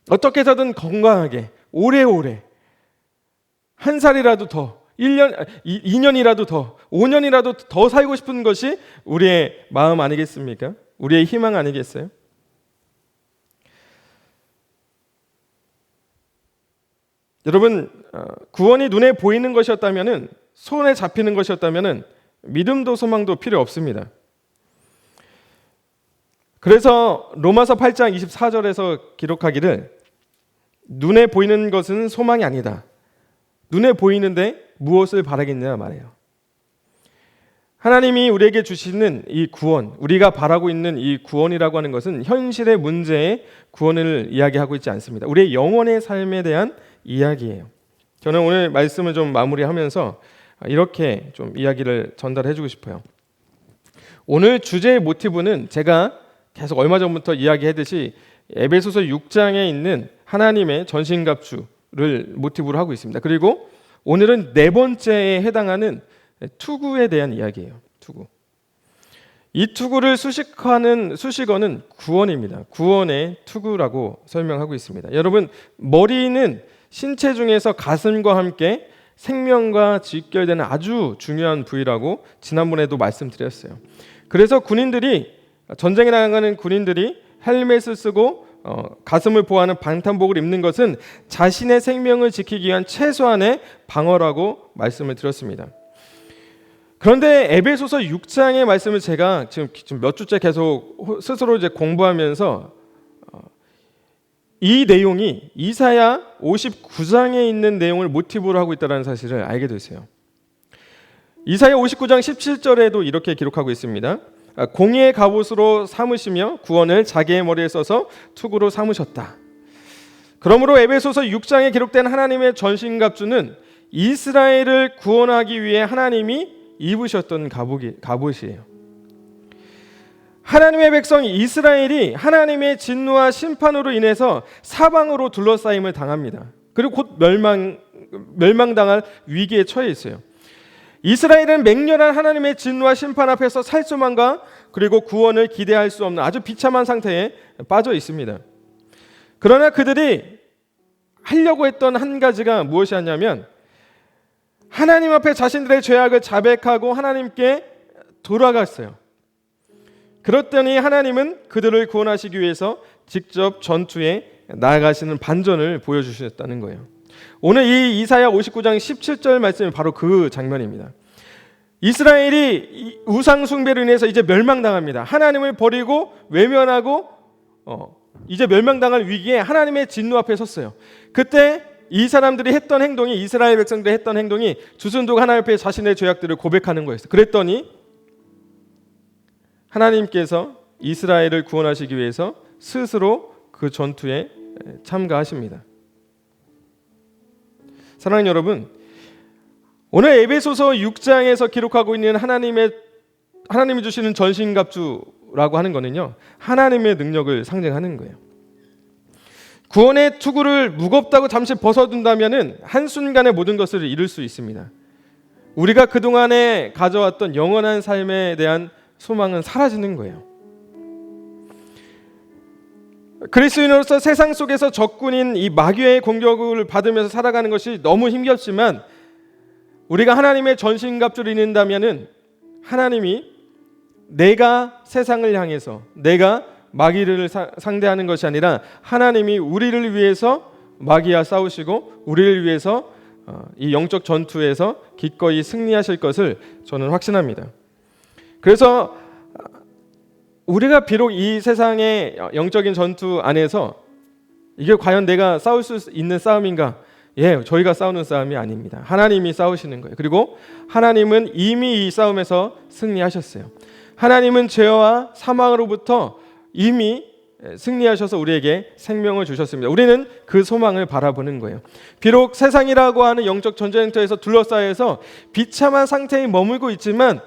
어떻게 해서든 건강하게 오래오래 한 살이라도 더 1년, 2년이라도 더 5년이라도 더 살고 싶은 것이 우리의 마음 아니겠습니까? 우리의 희망 아니겠어요? 여러분, 구원이 눈에 보이는 것이었다면은 손에 잡히는 것이었다면은 믿음도 소망도 필요 없습니다. 그래서 로마서 8장 24절에서 기록하기를 눈에 보이는 것은 소망이 아니다. 눈에 보이는데 무엇을 바라겠냐 말해요. 하나님이 우리에게 주시는 이 구원, 우리가 바라고 있는 이 구원이라고 하는 것은 현실의 문제의 구원을 이야기하고 있지 않습니다. 우리의 영혼의 삶에 대한 이야기예요. 저는 오늘 말씀을 좀 마무리하면서 이렇게 좀 이야기를 전달해주고 싶어요. 오늘 주제의 모티브는 제가 계속 얼마 전부터 이야기했듯이 에베소서 6장에 있는 하나님의 전신갑주를 모티브로 하고 있습니다. 그리고 오늘은 네 번째에 해당하는 투구에 대한 이야기예요. 투구. 이 투구를 수식하는 수식어는 구원입니다. 구원의 투구라고 설명하고 있습니다. 여러분, 머리는 신체 중에서 가슴과 함께 생명과 직결되는 아주 중요한 부위라고 지난번에도 말씀드렸어요. 그래서 전쟁에 나가는 군인들이 헬멧을 쓰고 가슴을 보호하는 방탄복을 입는 것은 자신의 생명을 지키기 위한 최소한의 방어라고 말씀을 드렸습니다. 그런데 에베소서 6장의 말씀을 제가 지금 몇 주째 계속 스스로 이제 공부하면서 이 내용이 이사야 59장에 있는 내용을 모티브로 하고 있다는 사실을 알게 됐어요. 이사야 59장 17절에도 이렇게 기록하고 있습니다. 공의의 갑옷으로 삼으시며 구원을 자기의 머리에 써서 투구로 삼으셨다. 그러므로 에베소서 6장에 기록된 하나님의 전신갑주는 이스라엘을 구원하기 위해 하나님이 입으셨던 갑옷이에요. 하나님의 백성 이스라엘이 하나님의 진노와 심판으로 인해서 사방으로 둘러싸임을 당합니다. 그리고 곧 멸망당할 위기에 처해 있어요. 이스라엘은 맹렬한 하나님의 진노와 심판 앞에서 살 수만과 그리고 구원을 기대할 수 없는 아주 비참한 상태에 빠져 있습니다. 그러나 그들이 하려고 했던 한 가지가 무엇이었냐면 하나님 앞에 자신들의 죄악을 자백하고 하나님께 돌아갔어요. 그랬더니 하나님은 그들을 구원하시기 위해서 직접 전투에 나아가시는 반전을 보여주셨다는 거예요. 오늘 이 이사야 59장 17절 말씀이 바로 그 장면입니다. 이스라엘이 우상 숭배로 인해서 이제 멸망당합니다. 하나님을 버리고 외면하고 이제 멸망당할 위기에 하나님의 진노 앞에 섰어요. 그때 이 사람들이 했던 행동이 이스라엘 백성들이 했던 행동이 주순도가 하나님 앞에 자신의 죄악들을 고백하는 거였어요. 그랬더니 하나님께서 이스라엘을 구원하시기 위해서 스스로 그 전투에 참가하십니다. 사랑하는 여러분, 오늘 에베소서 6장에서 기록하고 있는 하나님이 주시는 전신갑주라고 하는 거는요, 하나님의 능력을 상징하는 거예요. 구원의 투구를 무겁다고 잠시 벗어둔다면은 한순간에 모든 것을 잃을 수 있습니다. 우리가 그동안에 가져왔던 영원한 삶에 대한 소망은 사라지는 거예요. 그리스도인으로서 세상 속에서 적군인 이 마귀의 공격을 받으면서 살아가는 것이 너무 힘겹지만 우리가 하나님의 전신갑주를 입는다면은 하나님이 내가 세상을 향해서 내가 마귀를 상대하는 것이 아니라 하나님이 우리를 위해서 마귀와 싸우시고 우리를 위해서 이 영적 전투에서 기꺼이 승리하실 것을 저는 확신합니다. 그래서 우리가 비록 이 세상의 영적인 전투 안에서 이게 과연 내가 싸울 수 있는 싸움인가? 예, 저희가 싸우는 싸움이 아닙니다. 하나님이 싸우시는 거예요. 그리고 하나님은 이미 이 싸움에서 승리하셨어요. 하나님은 죄와 사망으로부터 이미 승리하셔서 우리에게 생명을 주셨습니다. 우리는 그 소망을 바라보는 거예요. 비록 세상이라고 하는 영적 전쟁터에서 둘러싸여서 비참한 상태에 머물고 있지만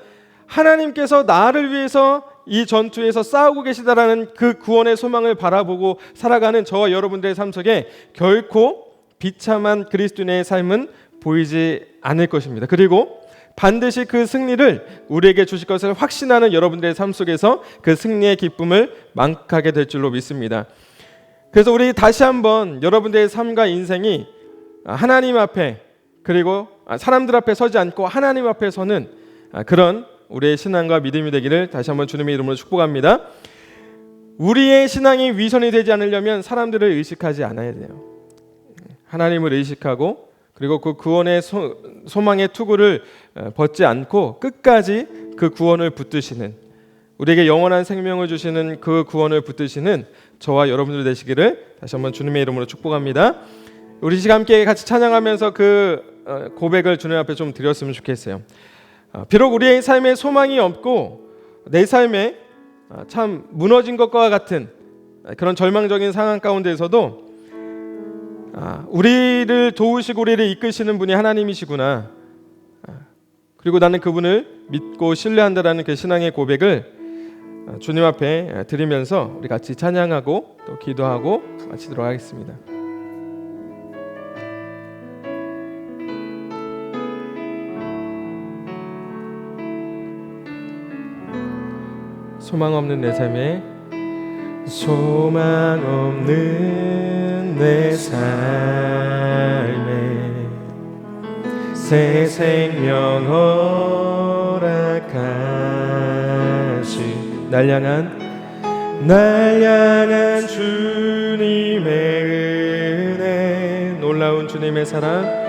하나님께서 나를 위해서 이 전투에서 싸우고 계시다라는 그 구원의 소망을 바라보고 살아가는 저와 여러분들의 삶 속에 결코 비참한 그리스도인의 삶은 보이지 않을 것입니다. 그리고 반드시 그 승리를 우리에게 주실 것을 확신하는 여러분들의 삶 속에서 그 승리의 기쁨을 만끽하게 될 줄로 믿습니다. 그래서 우리 다시 한번 여러분들의 삶과 인생이 하나님 앞에 그리고 사람들 앞에 서지 않고 하나님 앞에 서는 그런 우리의 신앙과 믿음이 되기를 다시 한번 주님의 이름으로 축복합니다. 우리의 신앙이 위선이 되지 않으려면 사람들을 의식하지 않아야 돼요. 하나님을 의식하고 그리고 그 구원의 소망의 투구를 벗지 않고 끝까지 그 구원을 붙드시는 우리에게 영원한 생명을 주시는 그 구원을 붙드시는 저와 여러분들 되시기를 다시 한번 주님의 이름으로 축복합니다. 우리 시간 함께 같이 찬양하면서 그 고백을 주님 앞에 좀 드렸으면 좋겠어요. 비록 우리의 삶에 소망이 없고 내 삶에 참 무너진 것과 같은 그런 절망적인 상황 가운데에서도 우리를 도우시고 우리를 이끄시는 분이 하나님이시구나. 그리고 나는 그분을 믿고 신뢰한다라는 그 신앙의 고백을 주님 앞에 드리면서 우리 같이 찬양하고 또 기도하고 마치도록 하겠습니다. 소망 없는 내 삶에 소망 없는 내 삶에 새 생명 허락하시 날 향한 주님의 은혜 놀라운 주님의 사랑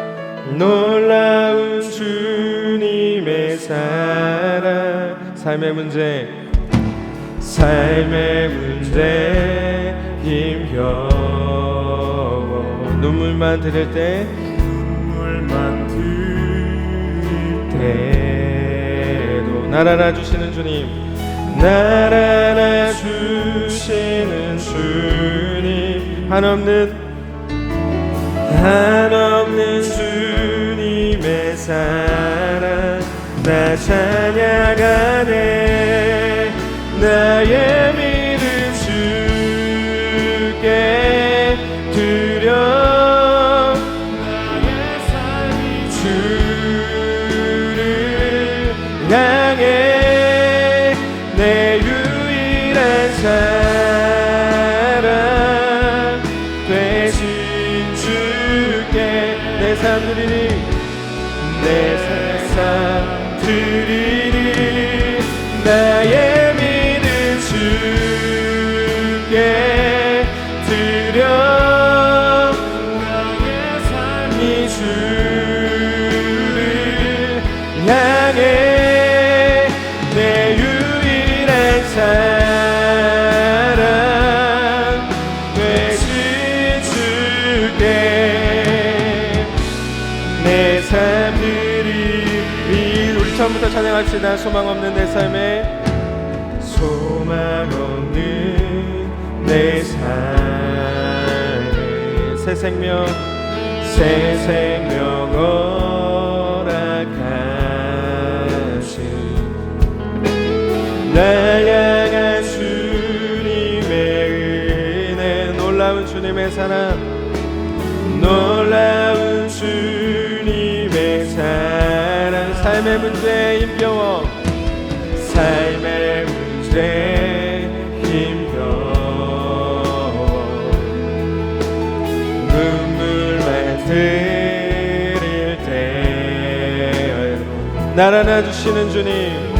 놀라운 주님의 사랑 삶의 문제 힘겨워 눈물만 들일 때도 날 알아주시는 주님 날 알아주시는 주님 한없는 주님의 사랑 나 찬양하네 나의 믿음 주께 드려 나의 삶이 주를 향해 내 유일한 사랑 되신 주께 내 삶 드리리 나의 믿음 주께 드려 나의 삶이 주를 향해 내 유일한 사랑 되신 주께 내 삶 드리리 우리 처음부터 찬양합시다 소망 없는 내 삶에 소망 없는 내 삶에 새 생명 허락하신 날 향한 주님의 은혜 놀라운 주님의 사랑 놀라운 주님의 사랑 삶의 문제 힘겨워 삶의 문제 힘겨워 눈물만 흘릴 때 날 안아주시는 주님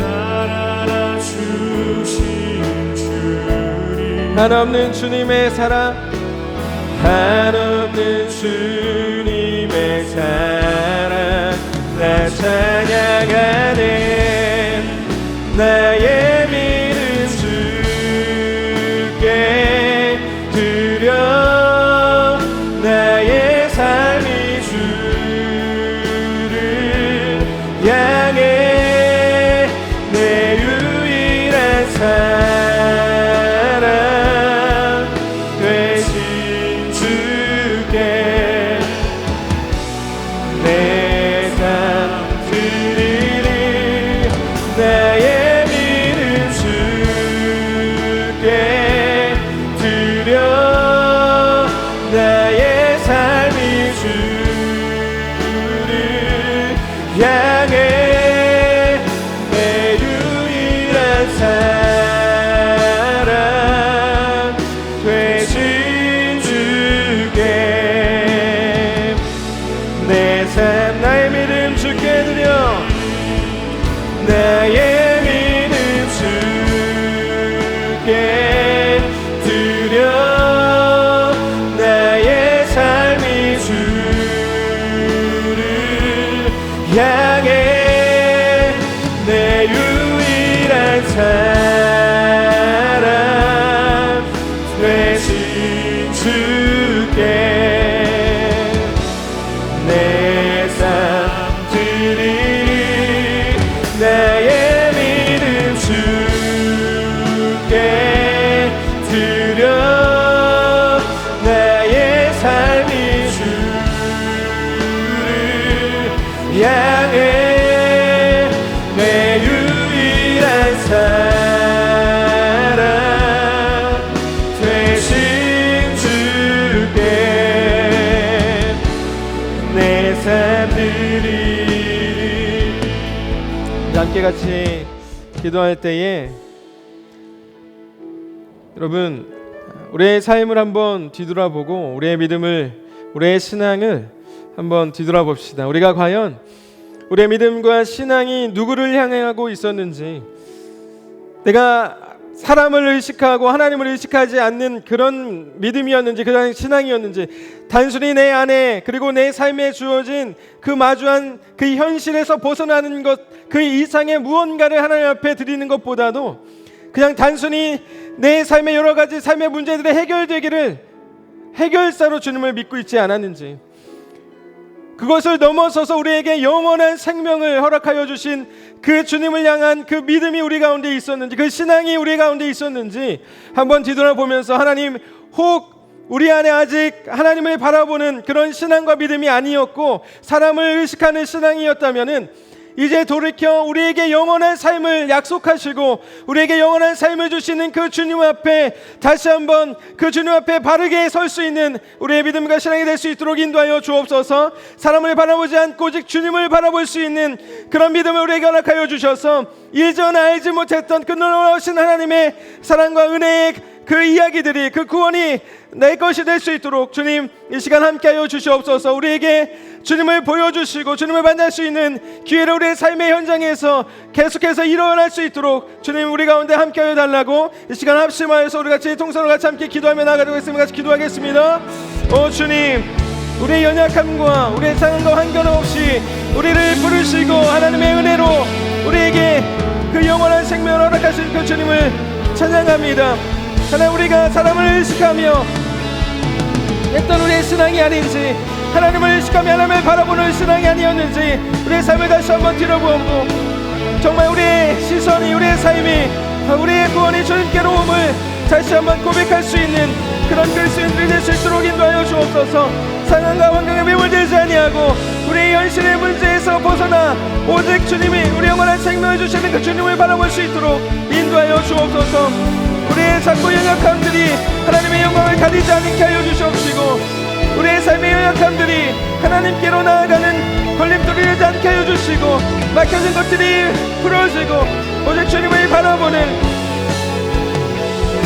한없는 주님의 사랑 한없는 주님의 사랑 나 찬양하네 나의 믿음 주께 드려 나의 삶이 주를 향해 내 유일한 사랑 되신 주께 내 삶 드리리 나의 믿음 주께 드려 나의 삶이 주를 향해 내 유일한 사랑 되신 주께 내 삶 나의 믿음 주께 드려 나의 믿음 주께 드려 나의 삶이 주를 향해 내 유일한 사랑 되신 주께 내 삶 드리리 나의 믿음 주께 드려 나의 삶이 주를 향해 내 유일한 사랑 되신 주께 내 삶 드리리 함께 같이 기도할 때에 여러분 우리의 삶을 한번 뒤돌아보고 우리의 믿음을, 우리의 신앙을 한번 뒤돌아봅시다. 우리가 과연 우리의 믿음과 신앙이 누구를 향하고 있었는지, 내가 사람을 의식하고 하나님을 의식하지 않는 그런 믿음이었는지, 그런 신앙이었는지, 단순히 내 안에 그리고 내 삶에 주어진 그 마주한 그 현실에서 벗어나는 것, 그 이상의 무언가를 하나님 앞에 드리는 것보다도 그냥 단순히 내 삶의 여러 가지 삶의 문제들이 해결되기를 해결사로 주님을 믿고 있지 않았는지, 그것을 넘어서서 우리에게 영원한 생명을 허락하여 주신 그 주님을 향한 그 믿음이 우리 가운데 있었는지, 그 신앙이 우리 가운데 있었는지 한번 뒤돌아보면서, 하나님, 혹 우리 안에 아직 하나님을 바라보는 그런 신앙과 믿음이 아니었고 사람을 의식하는 신앙이었다면은 이제 돌이켜 우리에게 영원한 삶을 약속하시고 우리에게 영원한 삶을 주시는 그 주님 앞에 다시 한번 그 주님 앞에 바르게 설 수 있는 우리의 믿음과 신앙이 될 수 있도록 인도하여 주옵소서. 사람을 바라보지 않고 오직 주님을 바라볼 수 있는 그런 믿음을 우리에게 허락하여 주셔서 일전 알지 못했던 그 놀라우신 하나님의 사랑과 은혜의 그 이야기들이, 그 구원이 내 것이 될 수 있도록 주님 이 시간 함께하여 주시옵소서. 우리에게 주님을 보여주시고 주님을 만날 수 있는 기회를 우리의 삶의 현장에서 계속해서 일어날 수 있도록 주님 우리 가운데 함께하여 달라고 이 시간 합심하여서 우리 같이 통성으로 같이 함께 기도하며 나아가겠습니다. 같이 기도하겠습니다. 오 주님, 우리의 연약함과 우리의 상황과 상관없이 우리를 부르시고 하나님의 은혜로 우리에게 그 영원한 생명을 허락하신 그 주님을 찬양합니다. 하나님, 우리가 사람을 의식하며 했던 우리의 신앙이 아닌지, 하나님을 의식하며 하나님을 바라보는 신앙이 아니었는지 우리의 삶을 다시 한번 뒤로보고 정말 우리의 시선이, 우리의 삶이, 우리의 구원이 주님께로 옴을 다시 한번 고백할 수 있는 그런 그리스도인들이 될 수 있도록 인도하여 주옵소서. 상황과 환경에 매몰되지 아니하고 우리의 현실의 문제에서 벗어나 오직 주님이 우리 영원한 생명을 주시는 그 주님을 바라볼 수 있도록 인도하여 주옵소서. 우리의 작고 연약함들이 하나님의 영광을 가리지 않게 하여 주시옵시고 우리의 삶의 연약함들이 하나님께로 나아가는 걸림돌이 되지 않게 하여 주시고 막혀진 것들이 풀어지고 오직 주님을 바라보는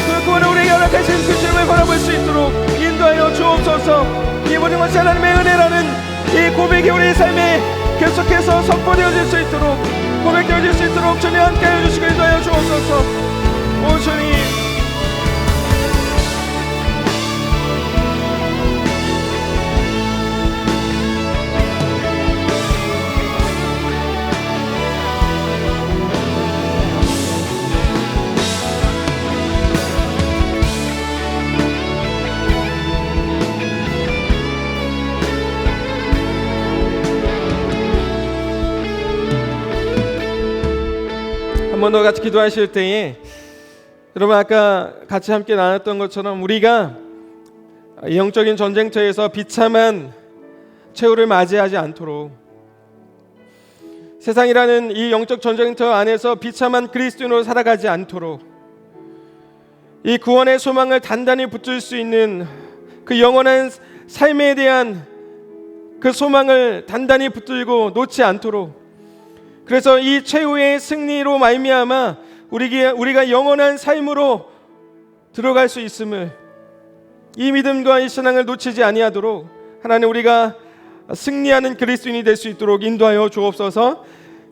그 구원을 우리에게 허락하신 그 주님을 바라볼 수 있도록 인도하여 주옵소서. 이 모든 것이 하나님의 은혜라는 이 고백이 우리의 삶에 계속해서 선포되어질 수 있도록, 고백되어질 수 있도록 주님 함께 하여 주시고 인도하여 주옵소서. 오 주님, 한 번 더 같이 기도하실 때에 여러분 아까 같이 함께 나눴던 것처럼 우리가 영적인 전쟁터에서 비참한 최후를 맞이하지 않도록, 세상이라는 이 영적 전쟁터 안에서 비참한 그리스도인으로 살아가지 않도록 이 구원의 소망을 단단히 붙들 수 있는 그 영원한 삶에 대한 그 소망을 단단히 붙들고 놓지 않도록, 그래서 이 최후의 승리로 말미암아 우리가 영원한 삶으로 들어갈 수 있음을, 이 믿음과 이 신앙을 놓치지 아니하도록 하나님 우리가 승리하는 그리스도인이 될 수 있도록 인도하여 주옵소서.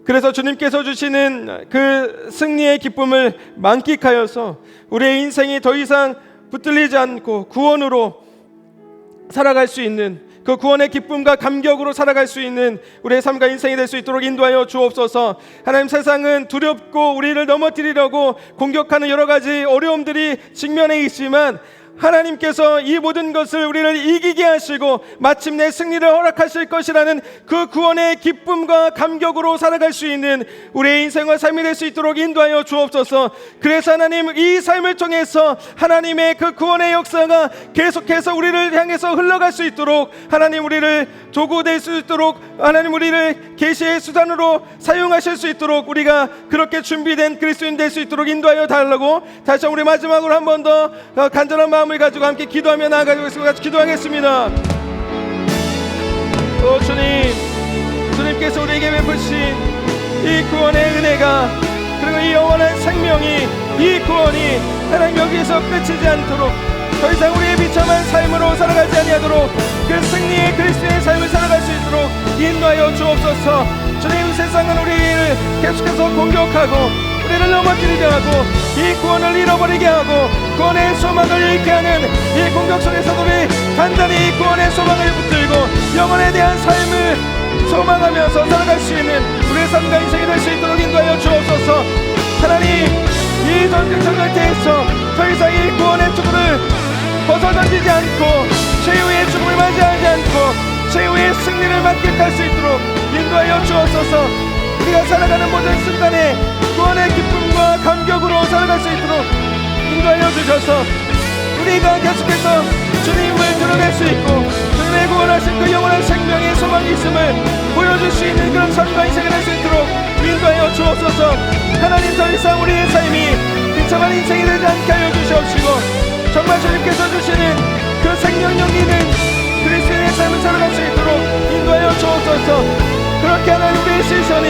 그래서 주님께서 주시는 그 승리의 기쁨을 만끽하여서 우리의 인생이 더 이상 붙들리지 않고 구원으로 살아갈 수 있는, 그 구원의 기쁨과 감격으로 살아갈 수 있는 우리의 삶과 인생이 될 수 있도록 인도하여 주옵소서. 하나님, 세상은 두렵고 우리를 넘어뜨리려고 공격하는 여러 가지 어려움들이 직면해 있지만 하나님께서 이 모든 것을 우리를 이기게 하시고 마침내 승리를 허락하실 것이라는 그 구원의 기쁨과 감격으로 살아갈 수 있는 우리의 인생과 삶이 될 수 있도록 인도하여 주옵소서. 그래서 하나님, 이 삶을 통해서 하나님의 그 구원의 역사가 계속해서 우리를 향해서 흘러갈 수 있도록, 하나님 우리를 도구될 수 있도록, 하나님 우리를 계시의 수단으로 사용하실 수 있도록 우리가 그렇게 준비된 그리스도인 될 수 있도록 인도하여 달라고 다시 한번 우리 마지막으로 한 번 더 간절한 마음을 가지고 함께 기도하며 나아가겠습니다. 같이 기도하겠습니다. 오 주님, 주님께서 우리에게 베푸신 이 구원의 은혜가, 그리고 이 영원한 생명이, 이 구원이 하나님 여기서 끝이지 않도록 더 이상 우리의 비참한 삶으로 살아가지 아니하도록 그 승리의 그리스도의 삶을 살아갈 수 있도록 인도하여 주옵소서. 주님, 세상은 우리를 계속해서 공격하고 우리를 넘어뜨리게 하고 이 구원을 잃어버리게 하고 구원의 소망을 잃게 하는 이 공격 속에서도 우리 단단히 이 구원의 소망을 붙들고 영혼에 대한 삶을 소망하면서 살아갈 수 있는 우리의 삶과 인생이 될 수 있도록 인도하여 주옵소서. 하나님, 이 전쟁 상태에서 더 이상 이 구원의 투구를 벗어던지지 않고 최후의 죽음을 맞이하지 않고 최후의 승리를 만끽할 수 있도록 인도하여 주옵소서. 우리가 살아가는 모든 순간에 구원의 기쁨과 감격으로 살아갈 수 있도록 인도하여 주셔서 우리가 계속해서 주님을 드러낼 수 있고 주님의 구원하신 그 영원한 생명의 소망이 있음을 보여줄 수 있는 그런 삶과 인생이 될 수 있도록 인도하여 주옵소서. 하나님, 더 이상 우리의 삶이 비참한 인생이 되지 않게 하여 주시옵시고 정말 주님께서 주시는 그 생명력 있는 그리스도의 삶을 살아갈 수 있도록 인도하여 주옵소서. 그렇게 하나님, 우리의 시선이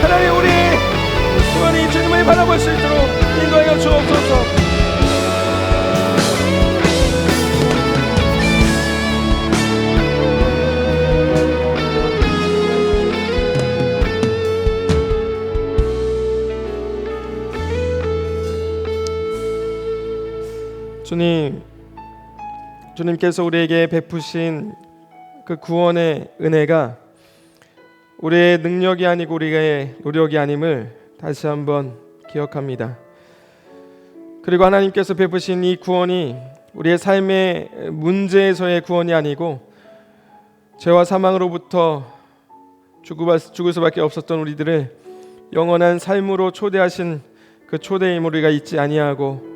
하나님, 우리의 구원이 주님을 바라볼 수 있도록 인도하여 주옵소서. 주님께서 우리에게 베푸신 그 구원의 은혜가 우리의 능력이 아니고 우리의 노력이 아님을 다시 한번 기억합니다. 그리고 하나님께서 베푸신 이 구원이 우리의 삶의 문제에서의 구원이 아니고 죄와 사망으로부터 죽을 수밖에 없었던 우리들을 영원한 삶으로 초대하신 그 초대임을 우리가 잊지 아니하고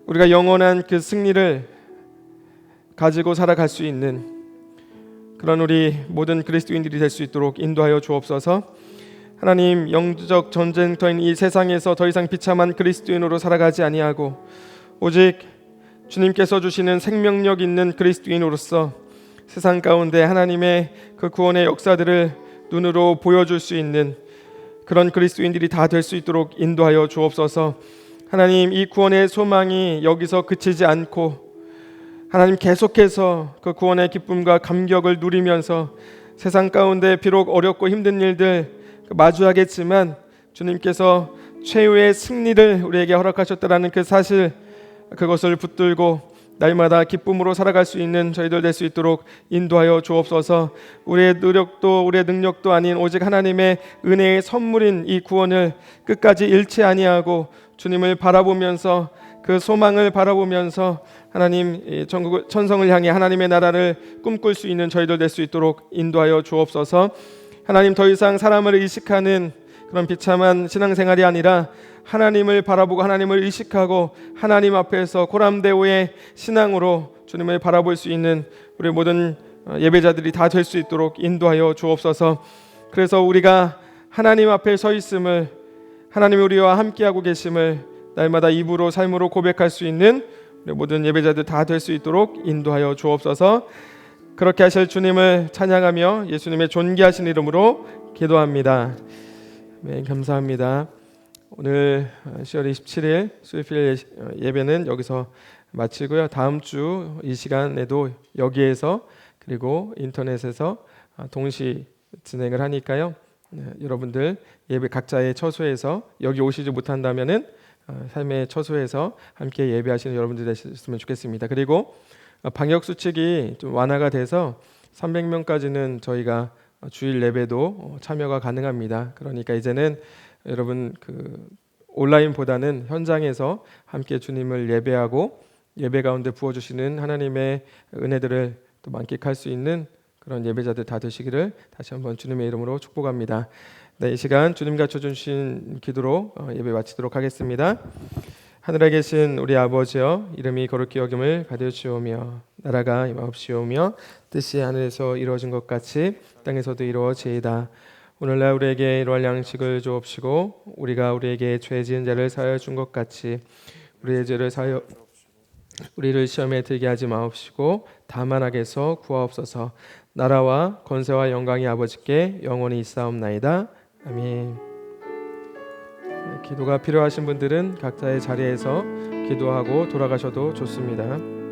우리가 영원한 그 승리를 가지고 살아갈 수 있는 그런 우리 모든 그리스도인들이 될 수 있도록 인도하여 주옵소서. 하나님, 영적 전쟁터인 이 세상에서 더 이상 비참한 그리스도인으로 살아가지 아니하고 오직 주님께서 주시는 생명력 있는 그리스도인으로서 세상 가운데 하나님의 그 구원의 역사들을 눈으로 보여줄 수 있는 그런 그리스도인들이 다 될 수 있도록 인도하여 주옵소서. 하나님, 이 구원의 소망이 여기서 그치지 않고 하나님, 계속해서 그 구원의 기쁨과 감격을 누리면서 세상 가운데 비록 어렵고 힘든 일들 마주하겠지만 주님께서 최후의 승리를 우리에게 허락하셨다라는 그 사실, 그것을 붙들고 날마다 기쁨으로 살아갈 수 있는 저희들 될 수 있도록 인도하여 주옵소서. 우리의 노력도 우리의 능력도 아닌 오직 하나님의 은혜의 선물인 이 구원을 끝까지 잃지 아니하고 주님을 바라보면서 그 소망을 바라보면서 하나님, 전국 천성을 향해 하나님의 나라를 꿈꿀 수 있는 저희들 될 수 있도록 인도하여 주옵소서. 하나님, 더 이상 사람을 의식하는 그런 비참한 신앙생활이 아니라 하나님을 바라보고 하나님을 의식하고 하나님 앞에서 고람대오의 신앙으로 주님을 바라볼 수 있는 우리 모든 예배자들이 다 될 수 있도록 인도하여 주옵소서. 그래서 우리가 하나님 앞에 서 있음을, 하나님이 우리와 함께하고 계심을 날마다 입으로 삶으로 고백할 수 있는 우리 모든 예배자들 다 될 수 있도록 인도하여 주옵소서. 그렇게 하실 주님을 찬양하며 예수님의 존귀하신 이름으로 기도합니다. 네, 감사합니다. 오늘 10월 27일 수요일 예배는 여기서 마치고요. 다음 주 이 시간에도 여기에서 그리고 인터넷에서 동시 진행을 하니까요. 여러분들 예배 각자의 처소에서 여기 오시지 못한다면은 삶의 처소에서 함께 예배하시는 여러분들 되셨으면 좋겠습니다. 그리고 방역 수칙이 좀 완화가 돼서 300명까지는 저희가 주일 예배도 참여가 가능합니다. 그러니까 이제는 여러분 그 온라인보다는 현장에서 함께 주님을 예배하고 예배 가운데 부어주시는 하나님의 은혜들을 또 만끽할 수 있는 그런 예배자들 다 되시기를 다시 한번 주님의 이름으로 축복합니다. 네, 이 시간 주님 가르쳐 주신 기도로 예배 마치도록 하겠습니다. 하늘에 계신 우리 아버지여, 이름이 거룩히 여김을 받으시오며 나라가 임하옵시오며 뜻이 하늘에서 이루어진 것 같이 땅에서도 이루어지이다. 오늘날 우리에게 일용할 양식을 주옵시고 우리가 우리에게 죄 지은 자를 사하여 준 것 같이 우리의 죄를 사하여 우리를 시험에 들게 하지 마옵시고 다만 악에서 구하옵소서. 나라와 권세와 영광이 아버지께 영원히 있사옵나이다. 아멘. 기도가 필요하신 분들은 각자의 자리에서 기도하고 돌아가셔도 좋습니다.